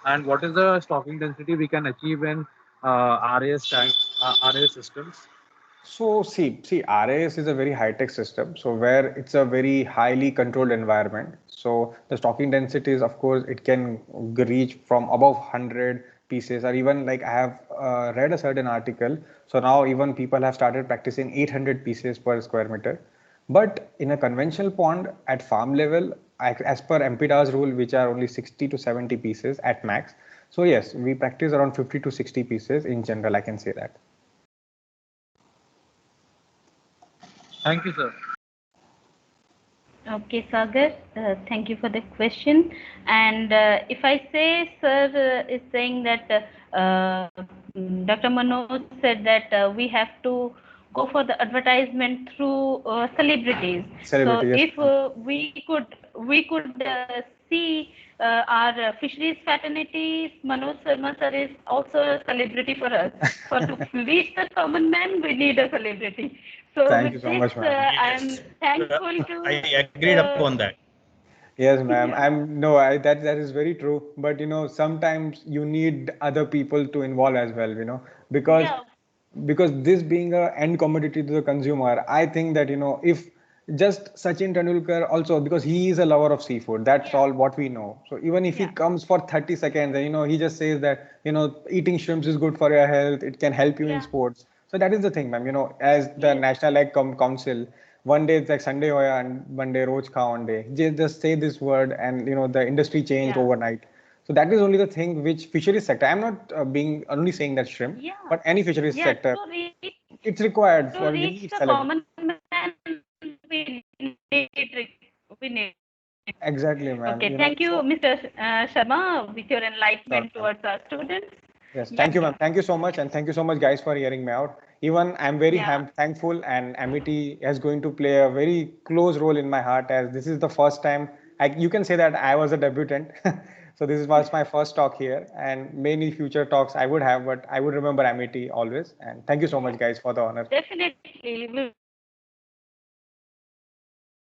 and what is the stocking density we can achieve in RAS tank RAS systems? So see, RAS is a very high-tech system. So where it's a very highly controlled environment. So the stocking densities, of course, it can reach from above 100 pieces, or even like I have read a certain article. So now even people have started practicing 800 pieces per square meter. But in a conventional pond at farm level, as per MPDA's rule, which are only 60 to 70 pieces at max. So yes, we practice around 50 to 60 pieces in general. I can say that. Thank you, sir. Okay, Sagar, thank you for the question. And if I say, sir is saying that Dr. Manoj said that we have to go for the advertisement through celebrities. So Celebrity, yes. if we could see our fisheries fraternities, Manoj Sharma sir is also a celebrity for us. For to reach the common man, we need a celebrity. So Thank with you so this, much, ma'am. I am thankful to. I agreed upon that. Yes, ma'am. Yeah. That is very true. But sometimes you need other people to involve as well. Because Yeah. because this being a end commodity to the consumer, I think that if just Sachin Tendulkar also, because he is a lover of seafood, that's Yeah. all what we know. So even if he Yeah. comes for 30 seconds and he just says that eating shrimps is good for your health, it can help you in Yeah. sports. So that is the thing, ma'am. As the Yes. National Egg Council, one day it's like Sunday hoya and one day Roj Kha one day. Just say this word and the industry changed Yeah. overnight. So that is only the thing which fisheries sector. I'm not being only saying that shrimp, Yeah. but any fisheries Yeah. sector, it's required To for you reach need the celebrity. common man, we we need. Exactly, ma'am. Okay. Thank you, So Mr. Sharma, with your sure, enlightenment ma'am. towards our students. Yes, Yeah. thank you, ma'am. Thank you so much, and thank you so much, guys, for hearing me out. Even I'm very Yeah. thankful, and Amity is going to play a very close role in my heart as this is the first time. You can say that I was a debutant. So this was my first talk here, and many future talks I would have, but I would remember Amity always. And thank you so much, guys, for the honor. Definitely.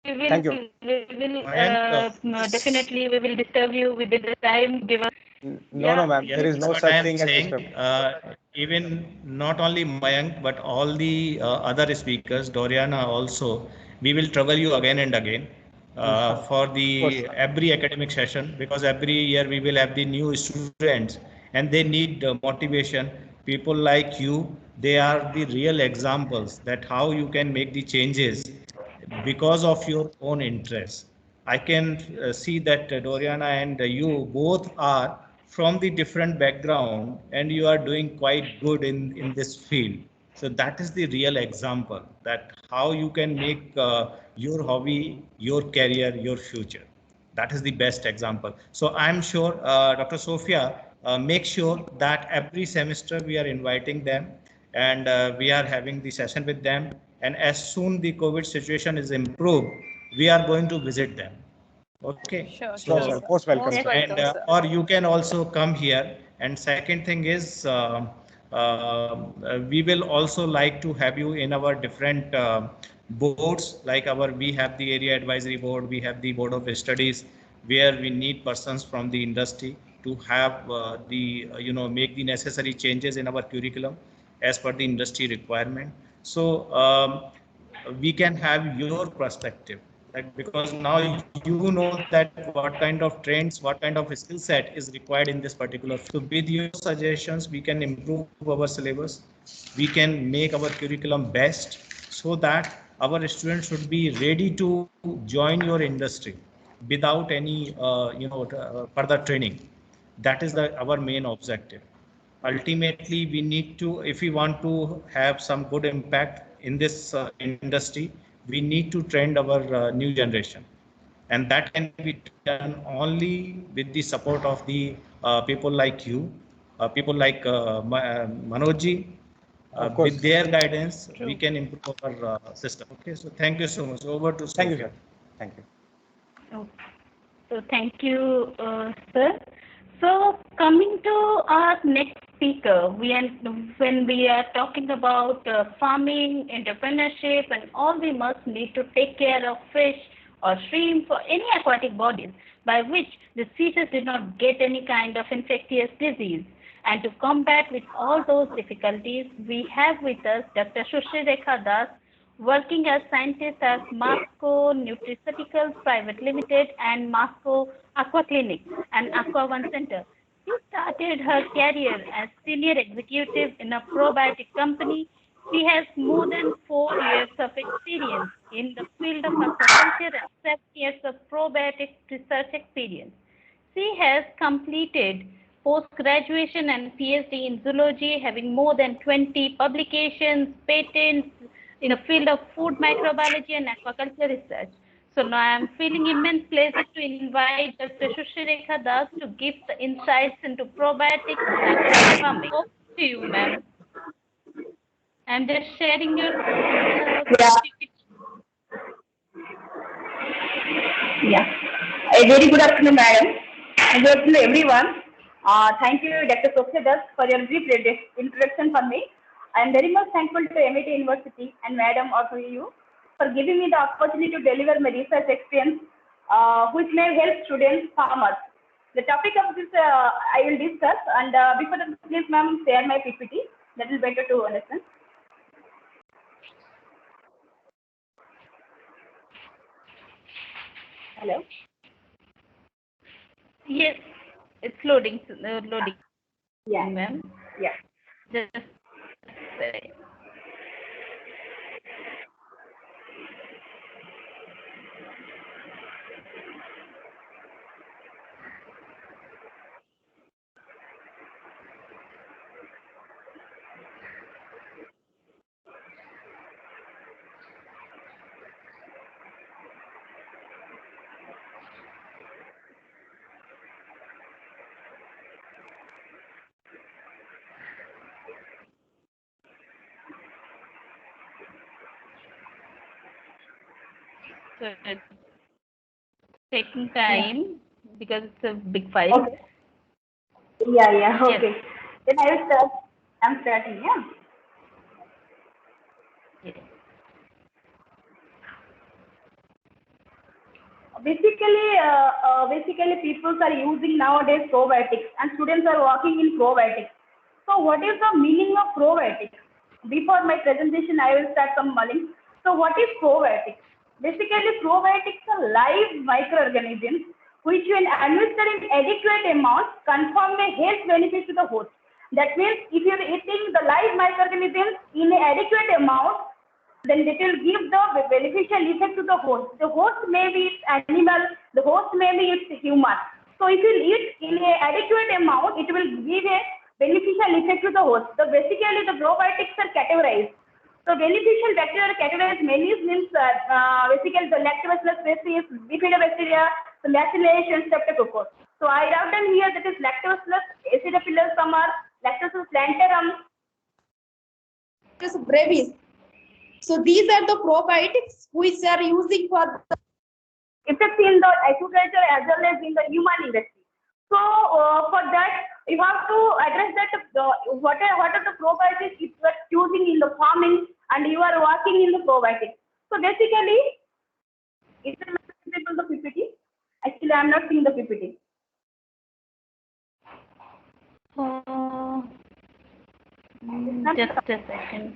Thank you. We will Mayank, definitely we will disturb you within the time given. No, no, Yeah. ma'am. There is yes, no what I such am thing as saying, disturb. even not only Mayank, but all the other speakers, Doriana also, we will trouble you again and again for Of course. the every academic session, because every year we will have the new students and they need motivation. People like you, they are the real examples that how you can make the changes because of your own interests. I can see that Doriana and you both are from the different background and you are doing quite good in this field. So that is the real example that how you can make your hobby, your career, your future. That is the best example. So I'm sure Dr. Sophia, make sure that every semester we are inviting them and we are having the session with them. And as soon the COVID situation is improved, we are going to visit them. Okay. Sure, Sure, sure, So sir. sir. Most welcome, Most sir. and welcome, sir. or you can also come here. And second thing is we will also like to have you in our different boards, like we have the area advisory board, we have the board of studies, where we need persons from the industry to have the make the necessary changes in our curriculum as per the industry requirement. So we can have your perspective That because now you know that what kind of trends, what kind of skill set is required in this particular. So with your suggestions, we can improve our syllabus. We can make our curriculum best so that our students should be ready to join your industry without any further training. That is our main objective. Ultimately, we need to, if we want to have some good impact in this industry, we need to train our new generation, and that can be done only with the support of the people like you, people like Manojji. Of With course. their guidance, we True. can improve our system. Okay, so thank you so much. Over to Thank you, Sophia. sir. Thank you. Okay. So thank you, sir. So coming to our next speaker, when we are talking about farming, entrepreneurship, and all, we must need to take care of fish or shrimp or any aquatic bodies by which the fishes did not get any kind of infectious disease. And to combat with all those difficulties, we have with us Dr. Sushri Rekha Das, working as scientist at Masco Nutraceuticals Private Limited and Masco Aqua Clinic and Aqua One Center. She started her career as senior executive in a probiotic company. She has more than 4 years of experience in the field of aquaculture and 7 years of probiotic research experience. She has completed post-graduation and PhD in zoology, having more than 20 publications, patents in the field of food microbiology and aquaculture research. So now I am feeling immense pleasure to invite Dr. Sushri Rekha Das to give the insights into probiotics and aquatic farming. Over to you, ma'am. I'm just sharing your Yeah, yeah. A very good afternoon, madam. And good afternoon, everyone. Thank you, Dr. Sophia Das, for your brief introduction for me. I am very much thankful to MIT University and Madam also you for giving me the opportunity to deliver my research experience, which may help students, farmers. The topic of this I will discuss, and before that, please, ma'am, share my PPT. That is better to understand. Hello. yes, it's loading, Yeah. ma'am. Yeah. Just say. So it's taking time because it's a big file. Okay. Yeah. Yeah. Yes. Okay. Then I will start. I'm starting. Yeah. Yes. Basically, people are using nowadays probiotics, and students are working in probiotics. So, what is the meaning of probiotics? Before my presentation, I will start some mulling. So, what is probiotics? Basically, probiotics are live microorganisms which, when administered in adequate amounts, confirm a health benefit to the host. That means, if you are eating the live microorganisms in an adequate amount, then it will give the beneficial effect to the host. The host may be animal, the host may be human. So if you eat in an adequate amount, it will give a beneficial effect to the host. So basically the probiotics are categorized. So beneficial bacteria are categorized mainly means basically the Lactobacillus species, Bifidobacteria, the Bacillus and Streptococcus. So I wrote down here that is Lactobacillus acidophilus summer, Lactobacillus plantarum, Lactobacillus brevis. So these are the probiotics which are using for the effect in the agriculture as well as in the human industry. So for that, you have to address that what are the probiotics you are using in the farming and you are working in the probiotics. So basically, it's not visible the PPT. Actually, I am not seeing the PPT. Just a second.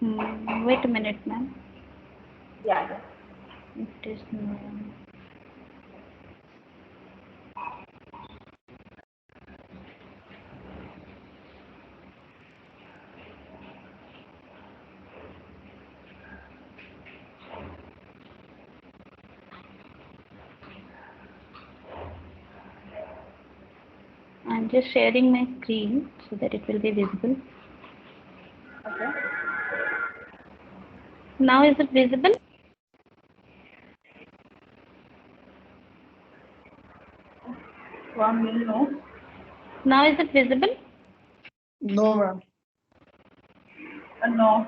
Wait a minute, ma'am. Yeah. It is no. I'm just sharing my screen so that it will be visible. Okay. Now is it visible? For me, no. Now is it visible? No, ma'am. No.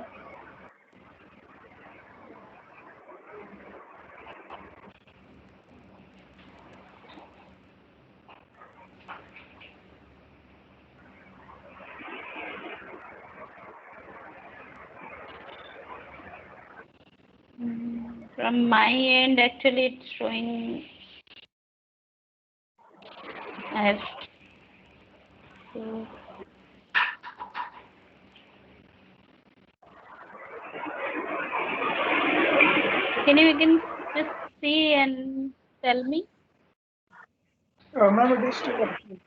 From my end, actually, it's showing. I have. So, can you again just see and tell me? Ma'am, it is still working.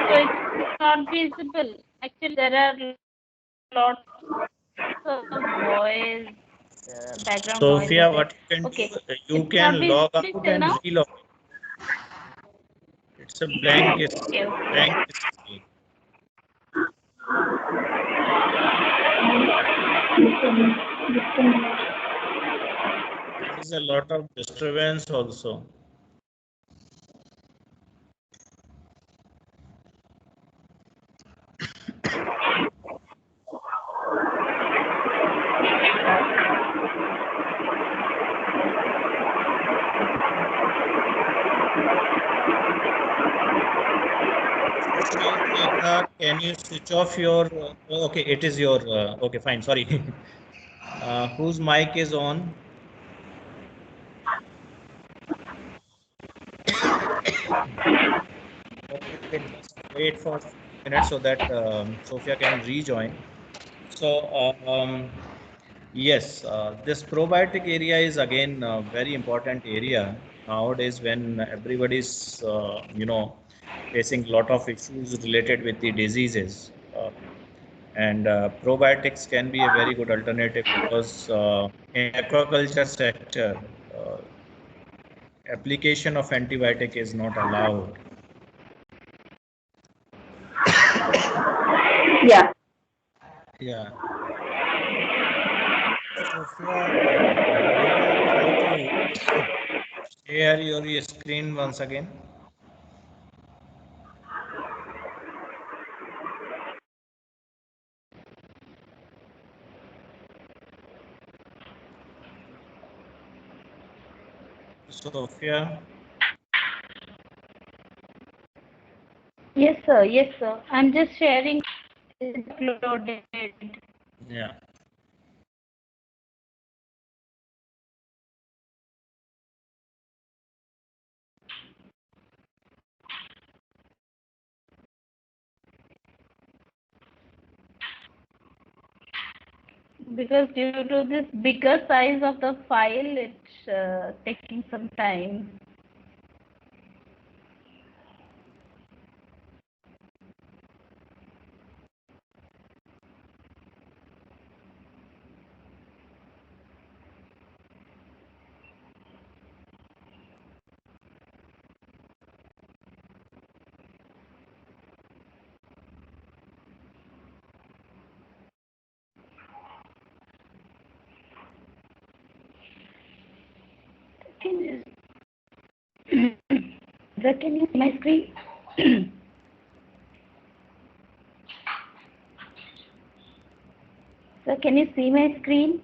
So it's not visible. Actually, there are lots of noise, background noise. Sophia, what you can Okay. do, you It's can not log out visible and now? relog. It's a blank, Okay. blank screen. There is a lot of disturbance also. Rekha, can you switch off your? Okay, it is your. Okay, fine. Sorry. Whose mic is on? Okay, just wait for a few minutes so that Sophia can rejoin. So, yes, this probiotic area is again a very important area nowadays when everybody's, facing a lot of issues related with the diseases. And probiotics can be a very good alternative because in aquaculture sector, uh, application of antibiotic is not allowed. Yeah. Yeah. Sophia, you can try to share your screen once again. Sophia. Yes, sir. Yes, sir. I'm just sharing. It's uploaded. Yeah. Because due to this bigger size of the file, it's taking some time. Can you, sir, can you see my screen? Sir, can you see my screen?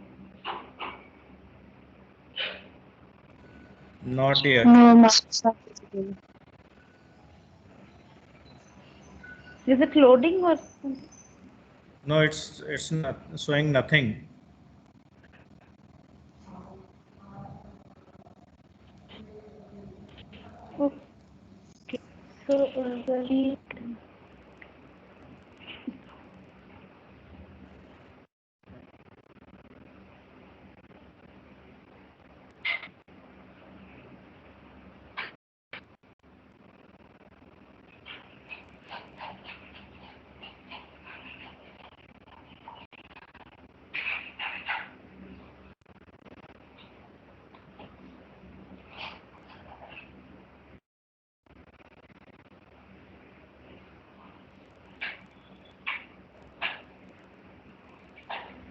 Not yet. No, ma'am, it's not visible. Is it loading or? No, it's not showing nothing.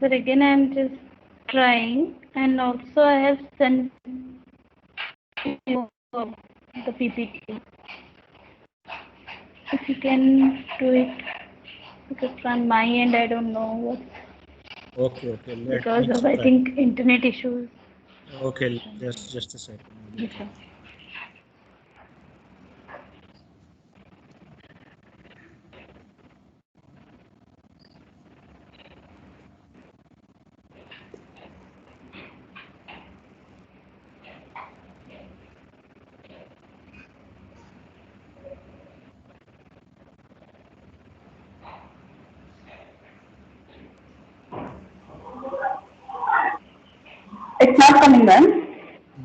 But again, I'm just trying, and also I have sent you the PPT. If you can do it, because from my end, I don't know what. Okay. Let Because me of, I try. think, internet issues. Okay, just a second. Okay. It's not coming, ma'am.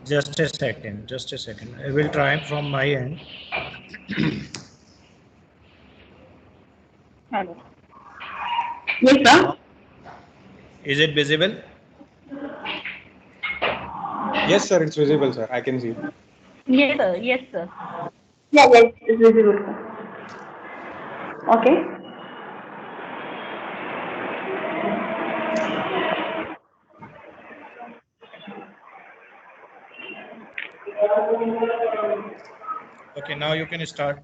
Just a second. I will try from my end. Hello. Yes, sir. Is it visible? Yes, sir, it's visible, sir. I can see. Yes, sir. Yes, sir. Yeah, yes, it's visible. Okay. Okay, now you can start.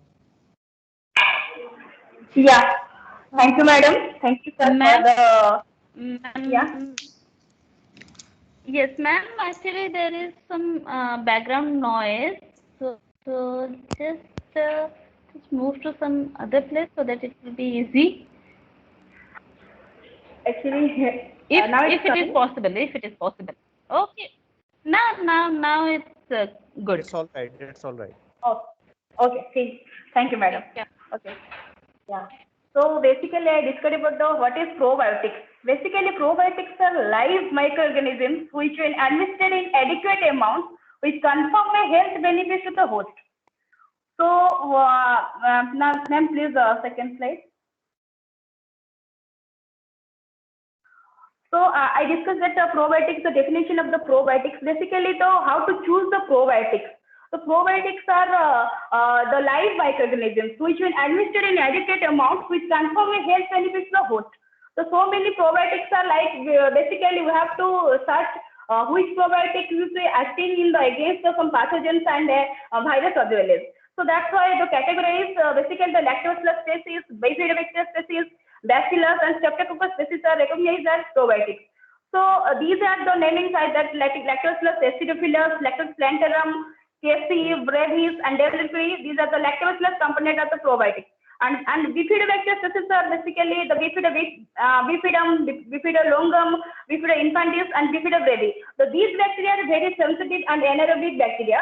Yeah. Thank you, madam. Thank you, sir, for Ma'am? the. Ma'am, Yeah. yes, ma'am. Actually, there is some background noise. So just move to some other place so that it will be easy. Actually, If now it's if it is coming. possible, if it is possible. Okay. Now it's good. It's all right. Oh, okay. Thank you, madam. Yeah. Okay. Yeah. So basically, I discussed about what is probiotics. Basically, probiotics are live microorganisms which, when administered in adequate amounts, which confirm a health benefits to the host. So, now, ma'am, please, second slide. So I discussed that probiotics, the definition of the probiotics, basically how to choose the probiotics. The probiotics are the live microorganisms which when administered in adequate amounts which confirm a health benefits to the host. So many probiotics are like, basically we have to search which probiotic is acting in the against some pathogens and virus as well as. So that's why the category is basically the Lactobacillus species, Bifidobacter species, Bacillus and Streptococcus species are recognized as probiotics. So these are the naming sites that Lactobacillus acidophilus, Lactobacillus plantarum, KC, brevis, and Delphi. These are the Lactobacillus component of the probiotics. And Bifidobacter species are basically the Bifidum, Bifidolongum, Bifida infantis, and Bifida brevis. So these bacteria are very sensitive and anaerobic bacteria.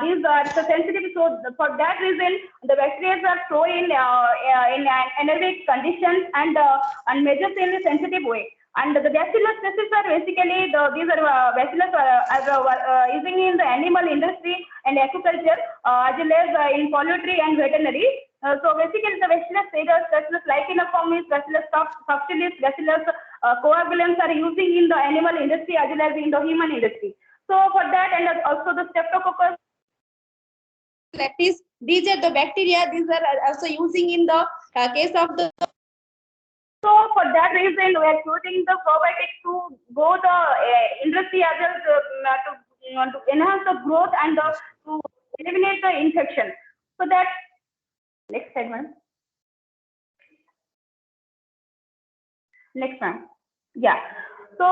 These are so sensitive, so for that reason, the bacteria are so in anaerobic conditions and measures in a sensitive way. And the bacillus species are basically these are bacillus using in the animal industry and aquaculture as well as in poultry and veterinary. So basically, the Bacillus cereus, Bacillus licheniformis, Bacillus subtilis, Bacillus coagulans are using in the animal industry as well as in the human industry. So for that, and also the Streptococcus lactis, these are the bacteria. These are also using in the case of the. So for that reason, we are choosing the probiotics to go the industry as well to enhance the growth and to eliminate the infection. So that next segment. Next one. Yeah. So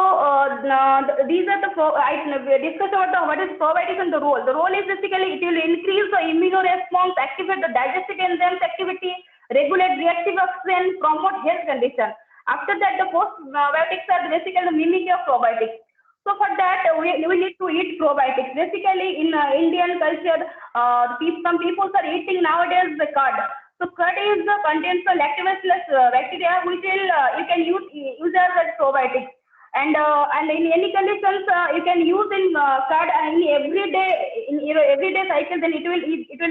these are the we discussed about what is probiotics and the role. The role is basically it will increase the immunoresponse, activate the digestive enzymes activity, regulate reactive oxygen, promote health condition. After that, the postbiotics are basically the mimic of probiotics. So for that, we need to eat probiotics. Basically, in Indian culture, some people are eating nowadays the curd. So curd is contains the lactobacillus bacteria, which will you can use as probiotics. And in any conditions, you can use in curd in everyday cycle. Then it will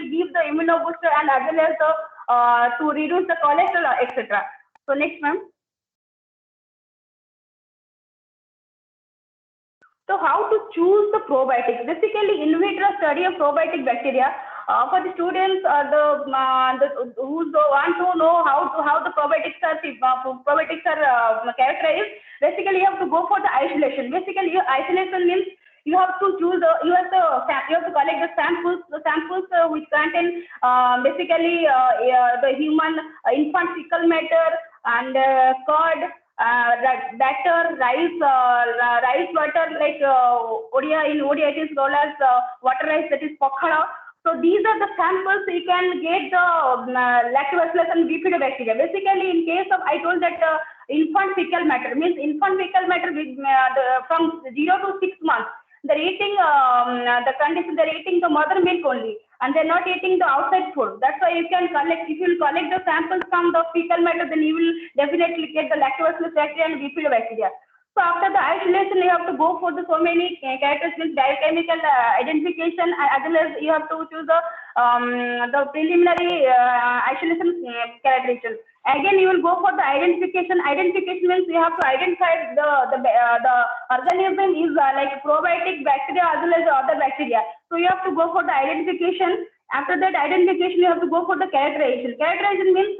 give the immunobooster and as well as to reduce the cholesterol, etc. So next, ma'am. So how to choose the probiotics? Basically, in vitro study of probiotic bacteria for the students who want to know how the probiotics are characterized, basically you have to go for the isolation. Basically, isolation means you have to choose you have to collect the samples which contain basically the human infant fecal matter and curd, batter, rice water, like in Odia it is called as water rice, that is pakhala. So these are the samples you can get the lactobacillus and bifidobacteria. Basically, in case of, I told that infant fecal matter means infant fecal matter with, from 0 to 6 months. They're eating they're eating the mother milk only, and they're not eating the outside food. That's why you can collect, if you collect the samples from the fecal matter, then you will definitely get the lactobacillus bacteria and bifidobacteria. So after the isolation, you have to go for the so many characteristics, biochemical identification, as well as you have to choose the preliminary isolation characterization. Again, you will go for the identification. Identification means you have to identify the organism is like probiotic bacteria as well as other bacteria. So you have to go for the identification. After that identification, you have to go for the characterization. Characterization means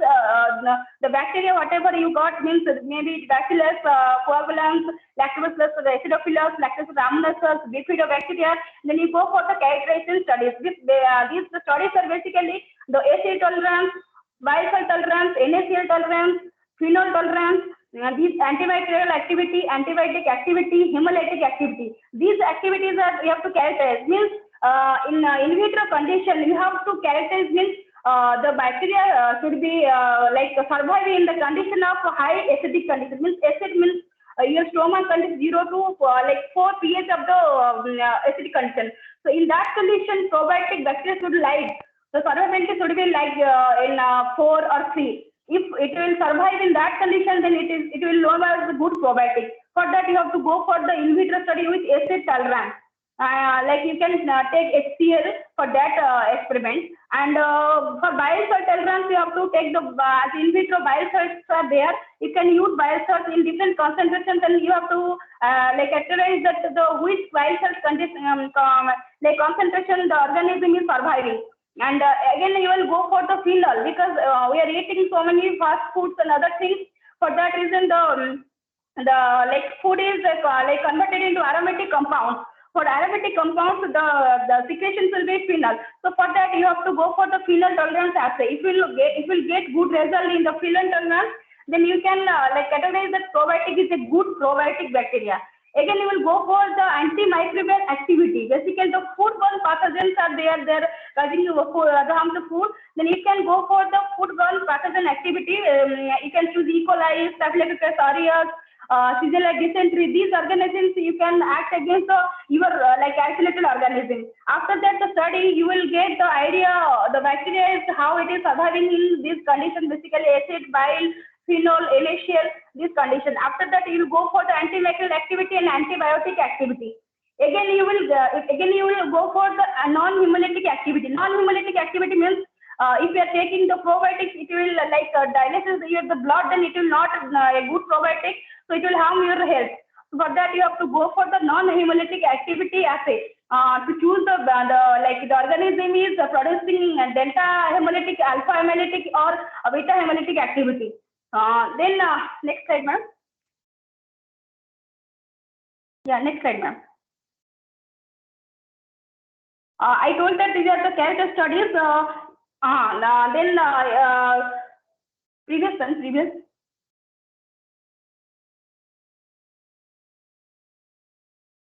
the bacteria, whatever you got, means maybe Bacillus, coagulans, Lactobacillus, Acidophilus, Lactobacillus rhamnosus, bifidobacteria. Then you go for the characterization studies. These studies are basically the acid tolerance, biocell tolerance, NaCl tolerance, phenol tolerance, these antibacterial activity, antibiotic activity, hemolytic activity. These activities are you have to characterize. Means in vitro condition, you have to characterize means the bacteria should be like surviving in the condition of high acidic condition. Means acid means your stomach contains 0 to like 4 pH of the acidic condition. So in that condition, probiotic bacteria should live. The survivability should be like in 4 or 3. If it will survive in that condition, then it will known as good probiotic. For that, you have to go for the in vitro study with acid tolerance. Like you can take HCl for that experiment. And for biocell tolerance, you have to take the in vitro biosalts are there. You can use biosalts in different concentrations, and you have to like characterize that the which biosalts like concentration the organism is surviving. And again, you will go for the phenol because we are eating so many fast foods and other things. For that reason, the like food is like converted into aromatic compounds. For aromatic compounds, the secretions will be phenol. So for that, you have to go for the phenol tolerance assay. If you get good result in the phenol tolerance, then you can like categorize that probiotic is a good probiotic bacteria. Again, you will go for the antimicrobial activity. Basically, the foodborne pathogens are there. They're causing you harm to food. Then you can go for the foodborne pathogen activity. You can choose E. coli, Staphylococcus aureus, Shigella dysentery. These organisms you can act against your like isolated organism. After that, the study you will get the idea the bacteria is how it is surviving in these conditions. Basically, acid, bile, phenol, NaCl, this condition. After that, you will go for the antimicrobial activity and antibiotic activity. Again, you will go for the non-hemolytic activity. Non-hemolytic activity means if you are taking the probiotics, it will like dilates the blood, then it will not a good probiotic, so it will harm your health. For that, you have to go for the non-hemolytic activity assay to choose the organism is producing delta hemolytic, alpha hemolytic, or beta hemolytic activity. Then next slide, ma'am. Yeah, next slide, ma'am. I told that these are the character studies. Previous.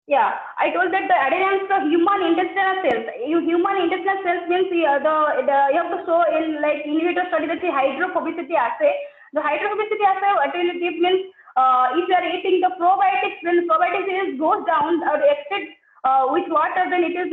Yeah, I told that the adherence to human intestinal cells. Human intestinal cells means you have to show in like in vitro study that the hydrophobicity assay. The hydrophobicity assay what will give means if you are eating the probiotics, when probiotics goes down or exceeds with water, then it will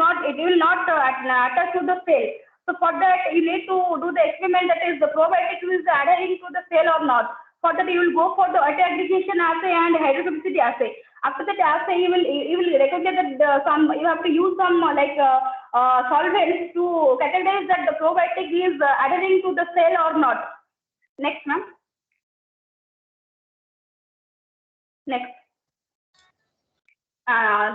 not attach to the cell. So for that you need to do the experiment, that is the probiotic is adhering to the cell or not. For that you will go for the auto-aggregation assay and hydrophobicity assay. After that assay, you will recognize that you have to use some solvents to categorize that the probiotic is adhering to the cell or not. Next, ma'am. Next.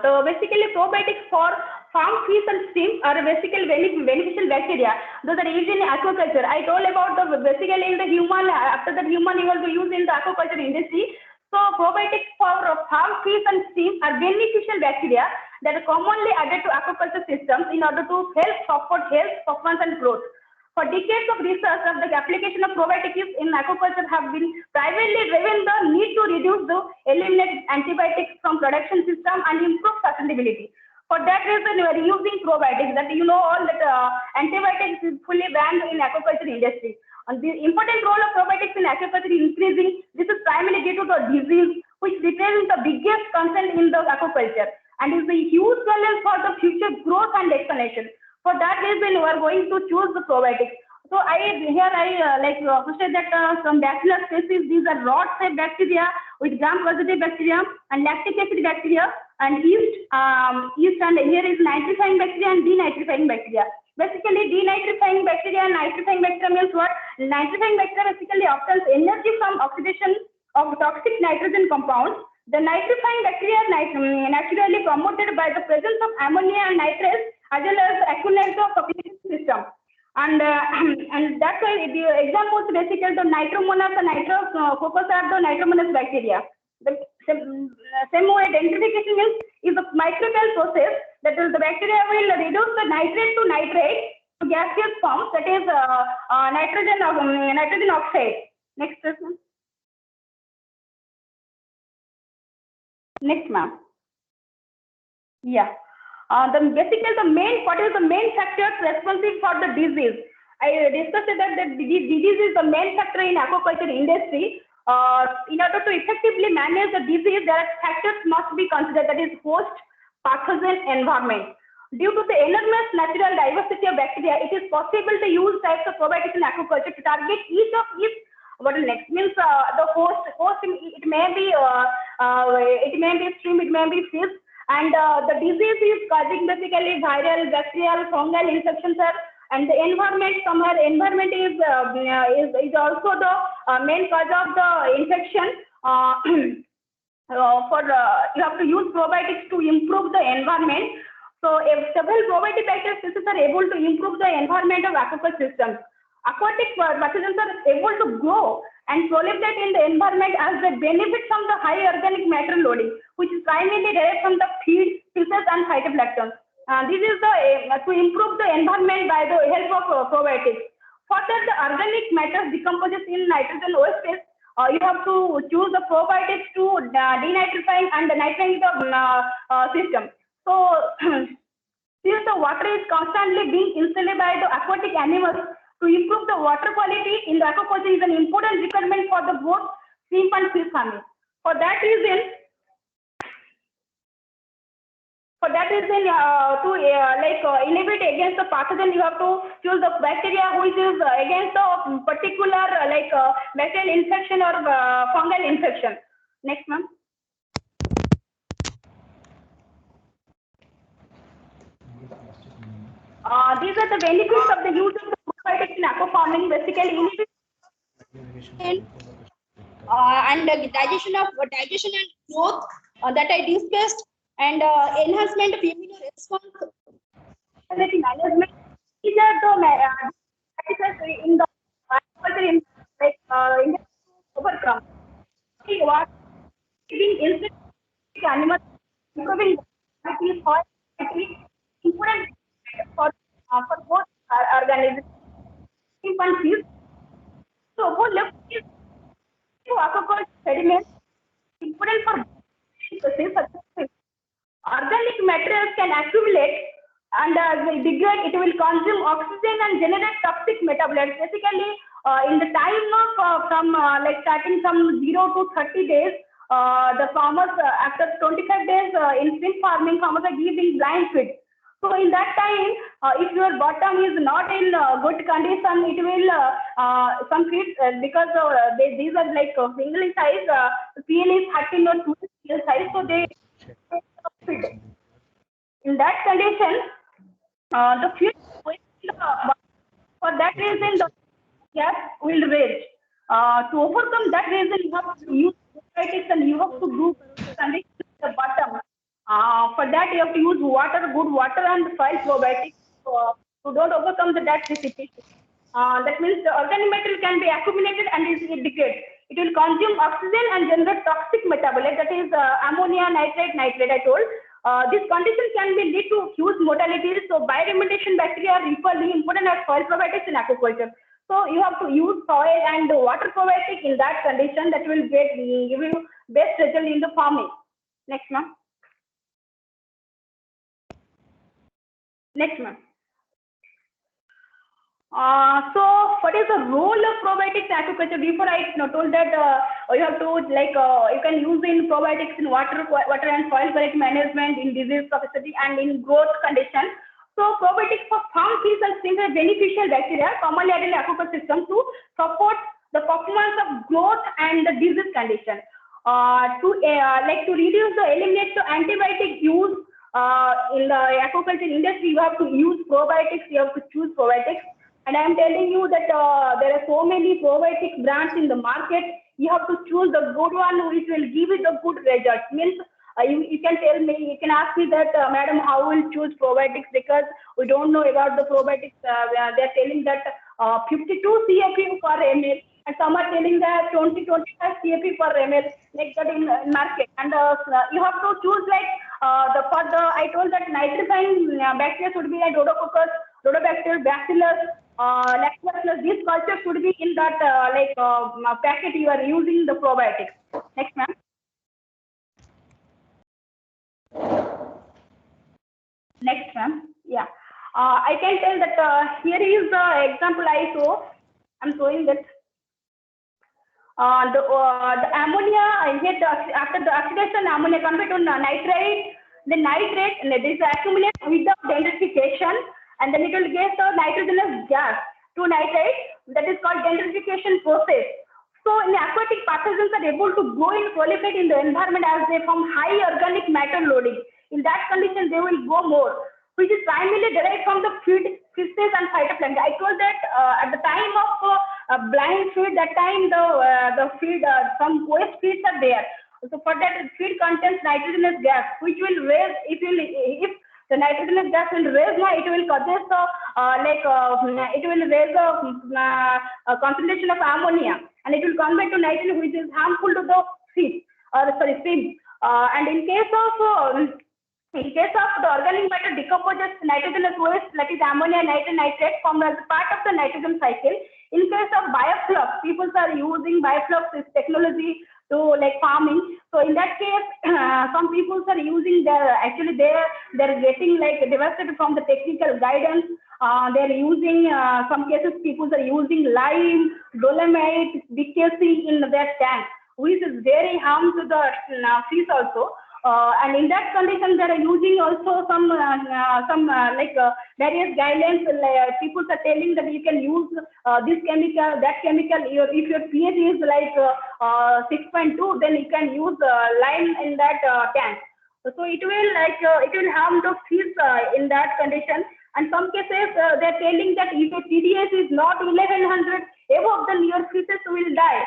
So basically probiotics for farm fish and shrimp are basically beneficial bacteria. Those are used in aquaculture. I told about the basically in the human, after that human you will use in the aquaculture industry. So probiotics for farm fish and shrimp are beneficial bacteria that are commonly added to aquaculture systems in order to help support health, performance and growth. For decades of research of the application of probiotics in aquaculture have been primarily driven the need to reduce the eliminate antibiotics from production system and improve sustainability. For that reason, we are using probiotics. That you know all that antibiotics is fully banned in aquaculture industry. And the important role of probiotics in aquaculture is increasing. This is primarily due to the disease, which represents the biggest concern in the aquaculture and is a huge challenge for the future growth and expansion. For that reason, we are going to choose the probiotics. So I posted that some bacterial species, these are rod-shaped bacteria with gram-positive bacteria and lactic acid bacteria and yeast, and here is nitrifying bacteria and denitrifying bacteria. Basically, denitrifying bacteria and nitrifying bacteria means what? Nitrifying bacteria basically obtains energy from oxidation of toxic nitrogen compounds. The nitrifying bacteria are naturally promoted by the presence of ammonia and nitrates as well as accumulation of oxidation system. And that's why the examples basically the Nitromonas and Nitrococcus are the Nitromonas bacteria. The same way denitrification means is a microbial process that is the bacteria will reduce the nitrate to nitrate to gaseous form, that is nitrogen oxide. Next question. Next, ma'am. Yeah. What is the main factors responsible for the disease? I discussed that the disease is the main factor in aquaculture industry. In order to effectively manage the disease, there are factors must be considered, that is host, pathogen, environment. Due to the enormous natural diversity of bacteria, it is possible to use types of probiotics in aquaculture to target each of its bottlenecks. Means the host it may be shrimp, it may be fish. And the disease is causing basically viral, bacterial, fungal infections, sir. And the environment, environment is also the main cause of the infection. You have to use probiotics to improve the environment. So if several probiotic bacteria species are able to improve the environment of aquaculture systems. Aquatic pathogens are able to grow and proliferate in the environment as they benefit from the high organic matter loading, which is primarily derived from the feed, fishes, and phytoplankton. This is to improve the environment by the help of probiotics. Further, the organic matter decomposes in nitrogen wastes. You have to choose the probiotics to denitrifying and nitrifying the system. So, since the water is constantly being instilled by the aquatic animals, to improve the water quality in the aquaculture is an important requirement for the both shrimp and fish farming. For that reason, to inhibit against the pathogen, you have to choose the bacteria which is against the particular bacterial infection or fungal infection. Next, ma'am. These are the benefits of the use of the probiotics in aqua farming. Basically, and digestion and growth that I discussed, and enhancement of immune response. Management. These are the in the aquaculture in overcome. What giving instant animals improving quality important for both organisms. So, who left is to aquaculture sediments important for organic materials can accumulate and will degrade. It will consume oxygen and generate toxic metabolites. Basically, in the time of from starting from 0 to 30 days, the farmers after 25 days in shrimp farming, farmers are giving blind feed. So in that time, if your bottom is not in good condition, it will some feed because these are like single size. PL is 13 or 2 PL size, so they feed. In that condition, the feed for that reason the gas will raise. To overcome that reason, you have to use probiotics and you have to do condition the bottom. For that, you have to use water, good water and soil probiotics to don't overcome that precipitation. That means the organic matter can be accumulated and it degrades. It will consume oxygen and generate toxic metabolite, that is ammonia, nitrate, I told. This condition can be lead to huge mortalities. So bioremediation bacteria are equally important as soil probiotics in aquaculture. So you have to use soil and water probiotic in that condition, that will give you best result in the farming. Next, ma'am. Next, ma'am. So what is the role of probiotics in aquaculture? Before I told that you have to you can use in probiotics in water and soil quality management, in disease capacity and in growth condition. So probiotics for farm fish are things are beneficial bacteria commonly added in aquaculture system to support the performance of growth and the disease condition. To reduce the eliminate the antibiotic use in the aquaculture industry, you have to use probiotics. You have to choose probiotics. And I am telling you that there are so many probiotic brands in the market. You have to choose the good one which will give you the good results. Means you can tell me, you can ask me that, madam, how will choose probiotics, because we don't know about the probiotics. They are telling that 52 CFP per ml, and some are telling that 20-25 CFP per ml, like that in market. And you have to choose I told that nitrogen bacteria should be like Rhodococcus, Rhodobacter, Bacillus, Lactobacillus. These cultures should be in that packet you are using the probiotics. Next, ma'am. Next, ma'am. Yeah. I can tell that here is the example I show. I'm showing that the ammonia, after the oxidation, ammonia convert to nitrate. The nitrate, this accumulates without denitrification, and then it will get the nitrogenous gas to nitrate. That is called denitrification process. So in aquatic pathogens are able to grow and proliferate in the environment as they form high organic matter loading. In that condition, they will grow more, which is primarily derived from the feed, fishes and phytoplankton. I told that at the time of blind feed, that time the feed, some waste feeds are there. So for that, feed contains nitrogenous gas, which will raise, if the nitrogenous gas will raise, it will cause it will raise the concentration of ammonia, and it will convert to nitrogen, which is harmful to the fish, shrimp. And in case of the organic matter decomposes nitrogenous waste, that is ammonia, nitrate, formed as part of the nitrogen cycle. In case of bioflux, people are using bioflux technology to farming. So in that case, some people are using they're getting devastated from the technical guidance. They're using some cases people are using lime, dolomite, BKC in their tank, which is very harm to the fish also. And in that condition, they are using also some various guidelines. People are telling that you can use this chemical, that chemical. If your pH is 6.2, then you can use lime in that tank. So it will harm the fish in that condition. And some cases they are telling that if your TDS is not 1100 above, then your fishes will die.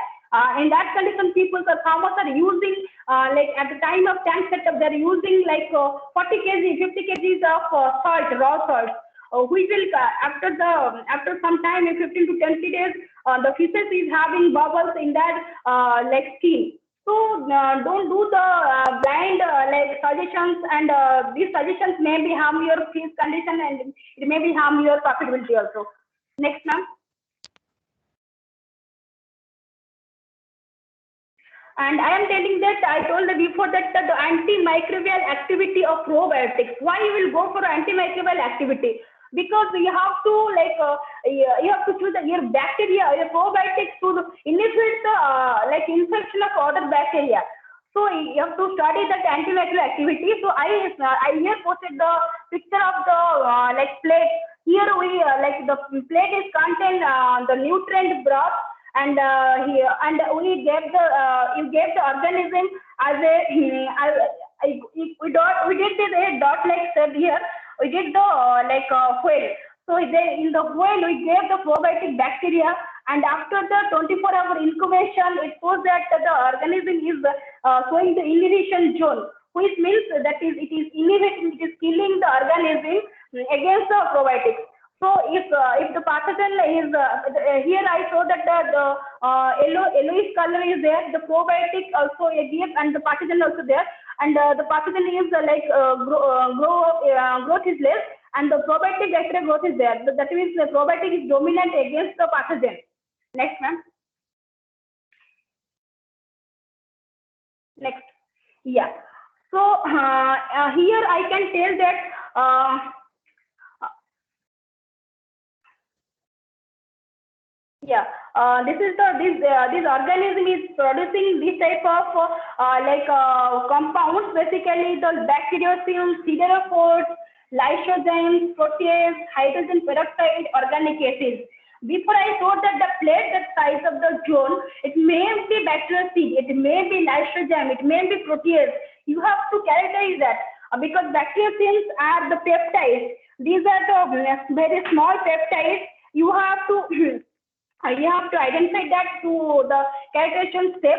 In that condition, farmers are using at the time of tank setup, they're using 40 kg, 50 kgs of salt, raw salt, which will after some time, in 15 to 20 days, the fishes is having bubbles in that skin. So don't do the blind suggestions, and these suggestions may be harm your fish condition, and it may be harm your profitability also. Next, ma'am. And I am telling that, I told before that the antimicrobial activity of probiotics. Why you will go for antimicrobial activity? Because you have to you have to choose your bacteria, your probiotics to inhibit the infection of other bacteria. So you have to study that antimicrobial activity. So I here posted the picture of the plate. Here we the plate is contain the nutrient broth. And we gave the organism as we did a dot shape here. We did the whale. So in the whale we gave the probiotic bacteria, and after the 24-hour incubation, it shows that the organism is showing the inhibition zone, which means that is it is inhibiting, it is killing the organism against the probiotics. So if the pathogen is here, I show that the yellowish color is there, the probiotic also gives, and the pathogen also there, and the pathogen is growth is less, and the probiotic bacteria growth is there. That means the probiotic is dominant against the pathogen. Next, ma'am. Next. Yeah. So here I can tell that. Yeah, this organism is producing this type of compounds. Basically, the bacteriocins, siderophores, lysozymes, protease, hydrogen peroxide, organic acids. Before I thought that the platelet size of the zone, it may be bacteriocin, it may be lysozyme, it may be protease. You have to characterize that because bacteriocins are the peptides. These are the very small peptides. You have to identify that to the characterization step.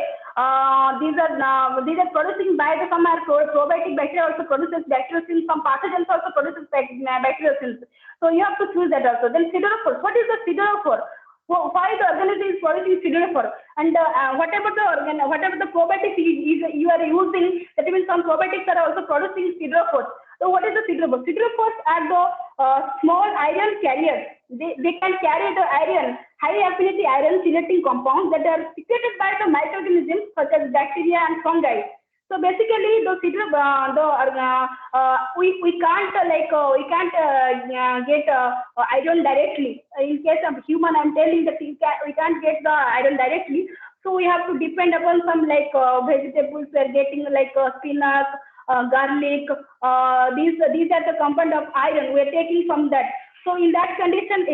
These are producing by the some are probiotic bacteria also produces bacteriocins. Some pathogens also produces bacteriocins. So you have to choose that also. Then siderophore. What is the siderophore? Why the organism is producing siderophore? And whatever the probiotics you are using, that means some probiotics are also producing siderophores. So what is the siderophore? Siderophores are the small iron carriers. They can carry the iron, high affinity iron chelating compounds that are secreted by the microorganisms such as bacteria and fungi. So basically, the we can't get iron directly. In case of human, I'm telling that we can't get the iron directly. So we have to depend upon some vegetables. We're getting spinach, garlic. These are the compound of iron. We're taking from that. So in that condition,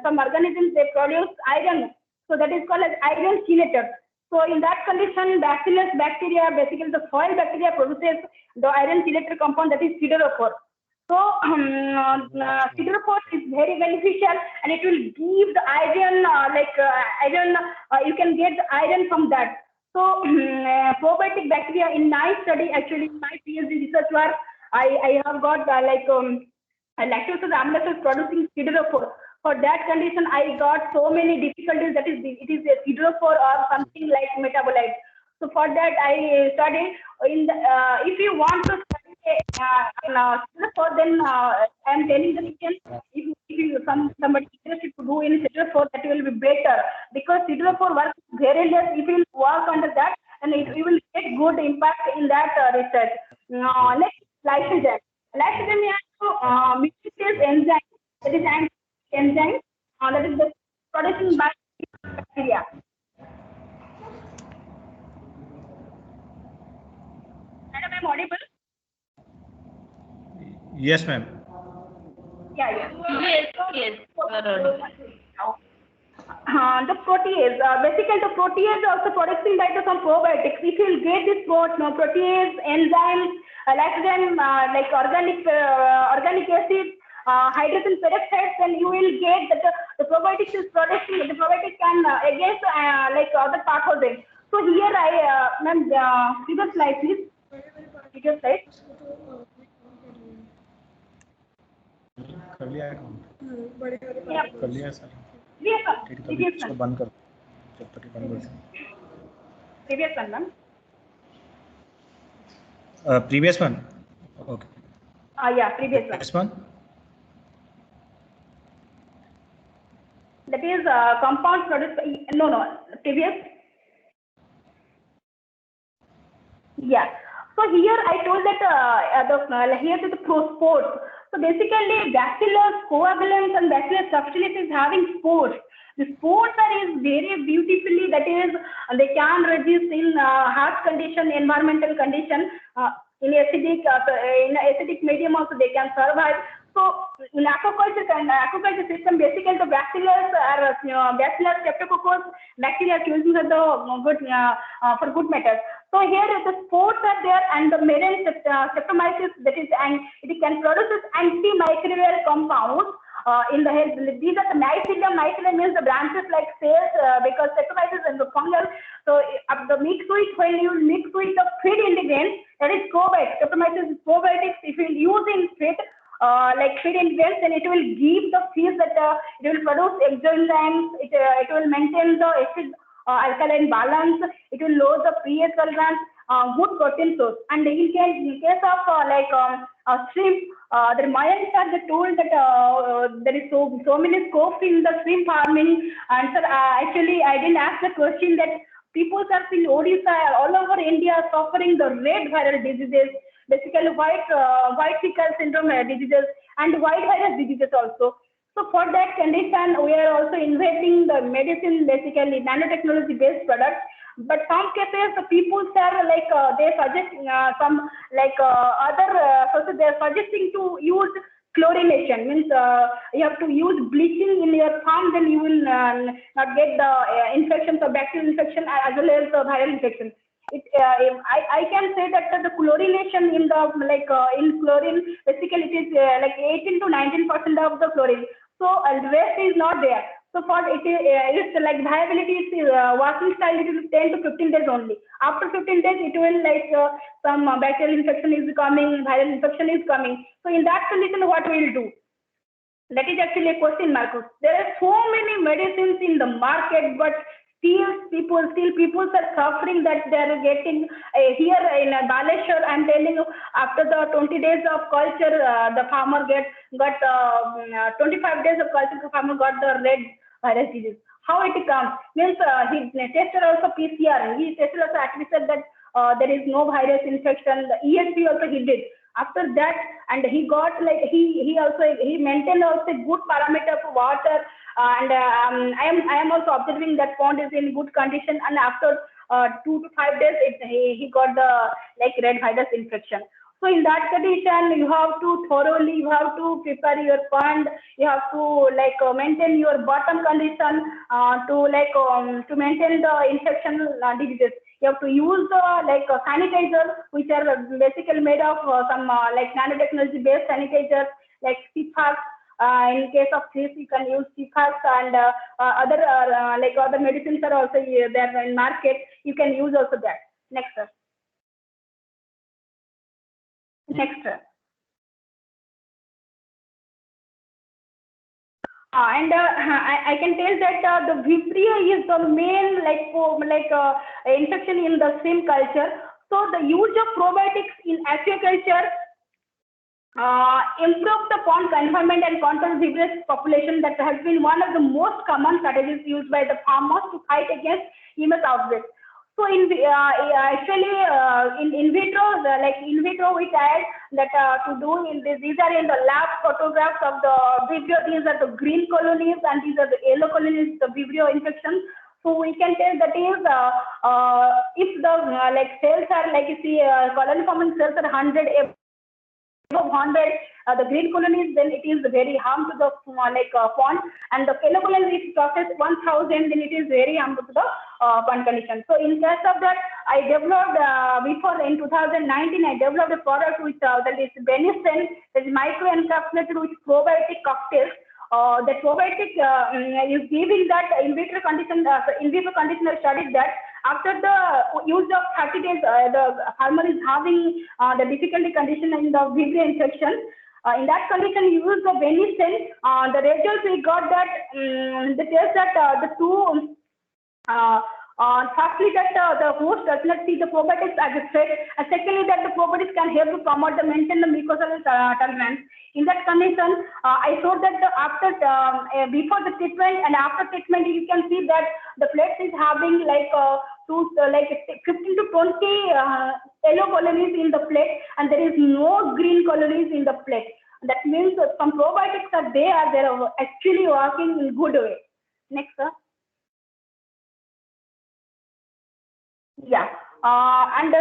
some organisms they produce iron. So that is called as iron chelators. So in that condition, bacillus bacteria, basically the soil bacteria produces the iron chelator compound that is siderophore. So siderophore is very beneficial and it will give the iron, you can get the iron from that. So probiotic bacteria in my study, actually in my PhD research work, I have got lactose amylase producing siderophore. For that condition, I got so many difficulties. That is, it is a siderophore or something like metabolite. So for that, I studied in the. If you want to study siderophore, then I'm telling the students if somebody interested to do in siderophore, that will be better because siderophore works very less. If you work under that, and you will get good impact in that research. Next, lysozyme. Lysozyme is mucus enzyme. That is enzyme that is producing by bacteria. Madam, I'm audible? Yes, ma'am. Yes. The protease, basically the protease also producing by some probiotics. If you get this protease, enzymes, lysozyme, like organic acids, hydrogen peroxide, then you will get that the probiotics is producing. The probiotic can against other pathogens. So here ma'am, previous slide please. Previous slide. कर लिया account Yeah. कर लिया sir Previous इसको one. बंद कर जब तक ये बंद हो जाए Previous one, ma'am. previous one okay Yeah, previous one. this one That is compound produced by, previous. Yeah. So here I told that here is the spores. So basically bacillus coagulans and bacillus subtilis is having spores. The spores is very beautifully, that is they can resist in harsh condition, environmental condition, in acidic medium also they can survive. So in aquaculture system, basically the bacillus are bacillus streptococcus bacteria are using for good methods. So here the spores are there and the marine streptomyces, that is, and it can produce antimicrobial compounds in the health. These are the mycelium. Mycelium means the branches like cells because streptomyces and the fungal. So the the mix with, when you mix with the feed ingredients, that is probiotics. Streptomyces is probiotics. If you use in feed, like feed ingredients, then it will give the fish that it will produce enzymes. It will maintain the acid alkaline balance. It will lower the pH balance. Good protein source. And in case of shrimp, the Mayan sir they told that there is so many scopes in the shrimp farming. And sir, actually I didn't ask the question that people are in Odisha, all over India, suffering the red viral diseases, basically white fecal syndrome diseases and white virus diseases also. So for that condition, we are also inventing the medicine, basically nanotechnology based products. But some cases, the people are like they suggest some like so they're suggesting to use chlorination. Means you have to use bleaching in your farm, then you will not get the infections or bacterial infection as well as the viral infection. I can say that the chlorination in the in chlorine, basically it is like 18 to 19% of the chlorine. So the rest is not there. So for it's like viability is working style, it will 10 to 15 days only. After 15 days, it will like some bacterial infection is coming, viral infection is coming. So in that condition, what we will do? That is actually a question mark. There are so many medicines in the market, but still people are suffering that they are getting here in Baleshwar. I'm telling you, after the 20 days of culture, the farmer got 25 days of culture, the farmer got the red virus disease. How it comes? Means he tested also PCR. He tested also actually said that there is no virus infection. The ESP also he did. After that, and he got like he maintained also good parameter for water. And I am also observing that pond is in good condition. And after 2 to 5 days, he got the like red virus infection. So in that condition, you have to thoroughly, you have to prepare your pond. You have to like maintain your bottom condition to maintain the infection diseases. You have to use the sanitizers, which are basically made of some like nanotechnology based sanitizers like CFAX. In case of fish, you can use CFAX, and other medicines are also there in market. You can use also that. Next, sir. Next, sir. I can tell that the Vibrio is the main infection in the shrimp culture. So the use of probiotics in aquaculture improve the pond confinement and control Vibrio population. That has been one of the most common strategies used by the farmers to fight against EMS outbreaks. So in vitro we tried that to do in this. These are in the lab photographs of the Vibrio. These are the green colonies and these are the yellow colonies, the Vibrio infection. So we can tell that is if the cells are you see colony forming cells are 100 above 100, the green colonies, then it is very harm to the pond, and the yellow colonies if process 1000, then it is very harmful to the pond condition. So in case of that, I developed before in 2019, I developed a product which that is Benicen, that is microencapsulated with probiotic cocktails. The probiotic is giving that in vitro condition, in vivo condition I studied that after the use of 30 days, the farmer is having the difficulty condition in the Vibrio infection. In that condition, you use the Benicen. The results we got that the test that the two firstly that the host does not see the probiotics as a threat, and secondly that the probiotics can help to promote the maintain the mucosal tolerance. In that condition, I showed that after before the treatment and after treatment, you can see that the plate is having 15 to 20 yellow colonies in the plate, and there is no green colonies in the plate. That means some probiotics are there; they are actually working in good way. Next, sir. Yeah, and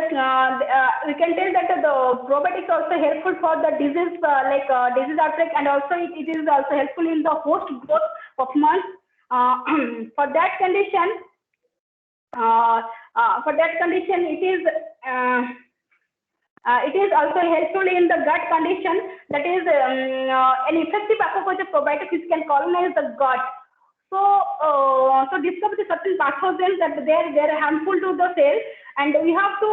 we can tell that the probiotics are also helpful for the disease disease outbreak, and also it is also helpful in the host growth performance. For that condition, it is also helpful in the gut condition. That is an effective aquaculture probiotic which can colonize the gut. So discover the certain pathogens that they're harmful to the cell, and we have to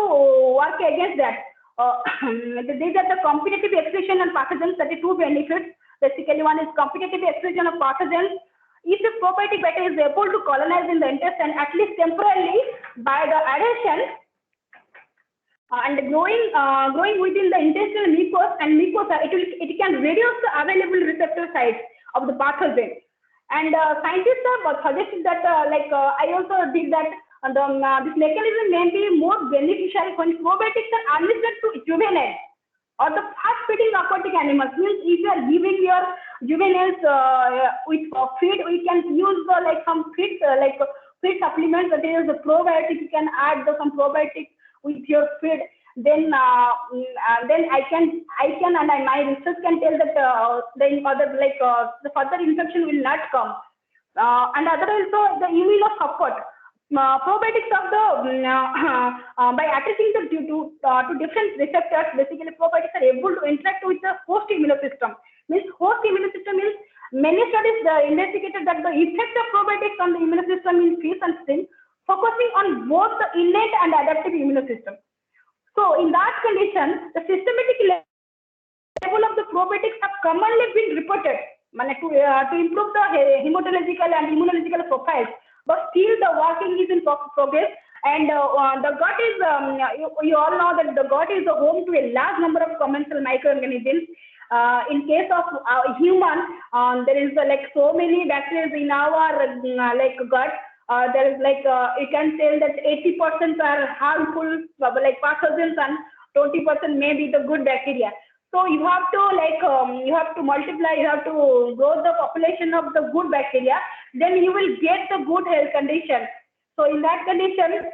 work against that. These are the competitive excretion and pathogens, that is two benefits. Basically, one is competitive excretion of pathogens. If the probiotic bacteria is able to colonize in the intestine, at least temporarily, by the adhesion and growing within the intestinal mucosa, it can reduce the available receptor sites of the pathogen. And scientists have suggested that, I also did that, this mechanism may be more beneficial when probiotics are administered to juveniles or the fast-feeding aquatic animals. Means if you are giving your juveniles with feed, we can use some feed, feed supplements. That is the probiotic. You can add some probiotics with your feed. Then I can and my research can tell that the further infection will not come. And other also the immunosupport. Probiotics of the by attaching to different receptors, basically probiotics are able to interact with the host immune system. Means host immune system means many studies investigated that the effect of probiotics on the immune system in fish and shrimp, focusing on both the innate and adaptive immune system. So in that condition, the systematic level of the probiotics have commonly been reported to improve the hematological and immunological profiles. But still the working is in progress, and the gut is, you all know that the gut is the home to a large number of commensal microorganisms. In case of human, there is so many bacteria in our gut. There is you can tell that 80% are harmful pathogens and 20% may be the good bacteria. So you have to you have to multiply, you have to grow the population of the good bacteria, then you will get the good health condition. So in that condition,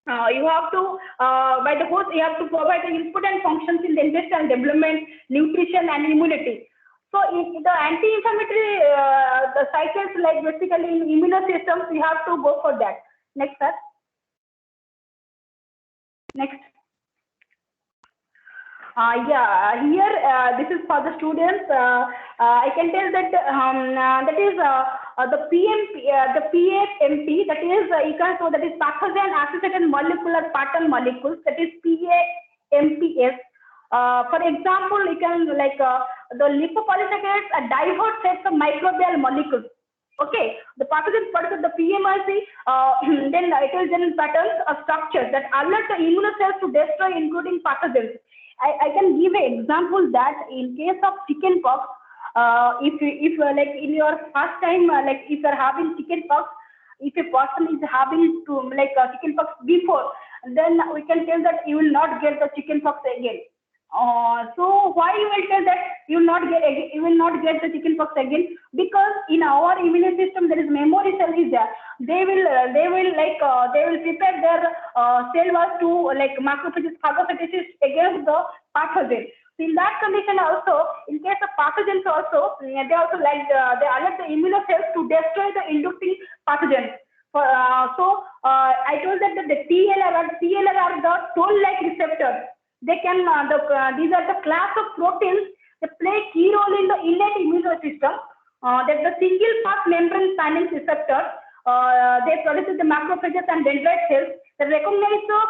you have to by the host you have to provide the important functions in the intestinal development, nutrition, and immunity. So in the anti-inflammatory the cycles, basically in immune systems, we have to go for that. Next, sir. Next. Here this is for the students. I can tell that that is the PAMP, that is you can so that is pathogen associated molecular pattern molecules, that is PAMPs. For example, you can the lipopolysaccharides are diverse sets of microbial molecules. Okay, the pathogen produces the PMRC, then heterogeneous patterns of structures that alert the immune cells to destroy, including pathogens. I can give an example that in case of chickenpox, if in your first time, if you are having chickenpox, if a person is having chickenpox before, then we can tell that you will not get the chickenpox again. So why you will tell that you will not get the chickenpox again? Because in our immune system there is memory cell is there. They will prepare their cell walls to macrophages, phagocytosis against the pathogen. So in that condition also, in case of pathogens also, they also they alert the immune cells to destroy the inducing pathogens. I told that the TLR are the toll-like receptors. They can these are the class of proteins that play a key role in the innate immune system. That the single pass membrane silencing receptors, they produce the macrophages and dendrite cells that recognize the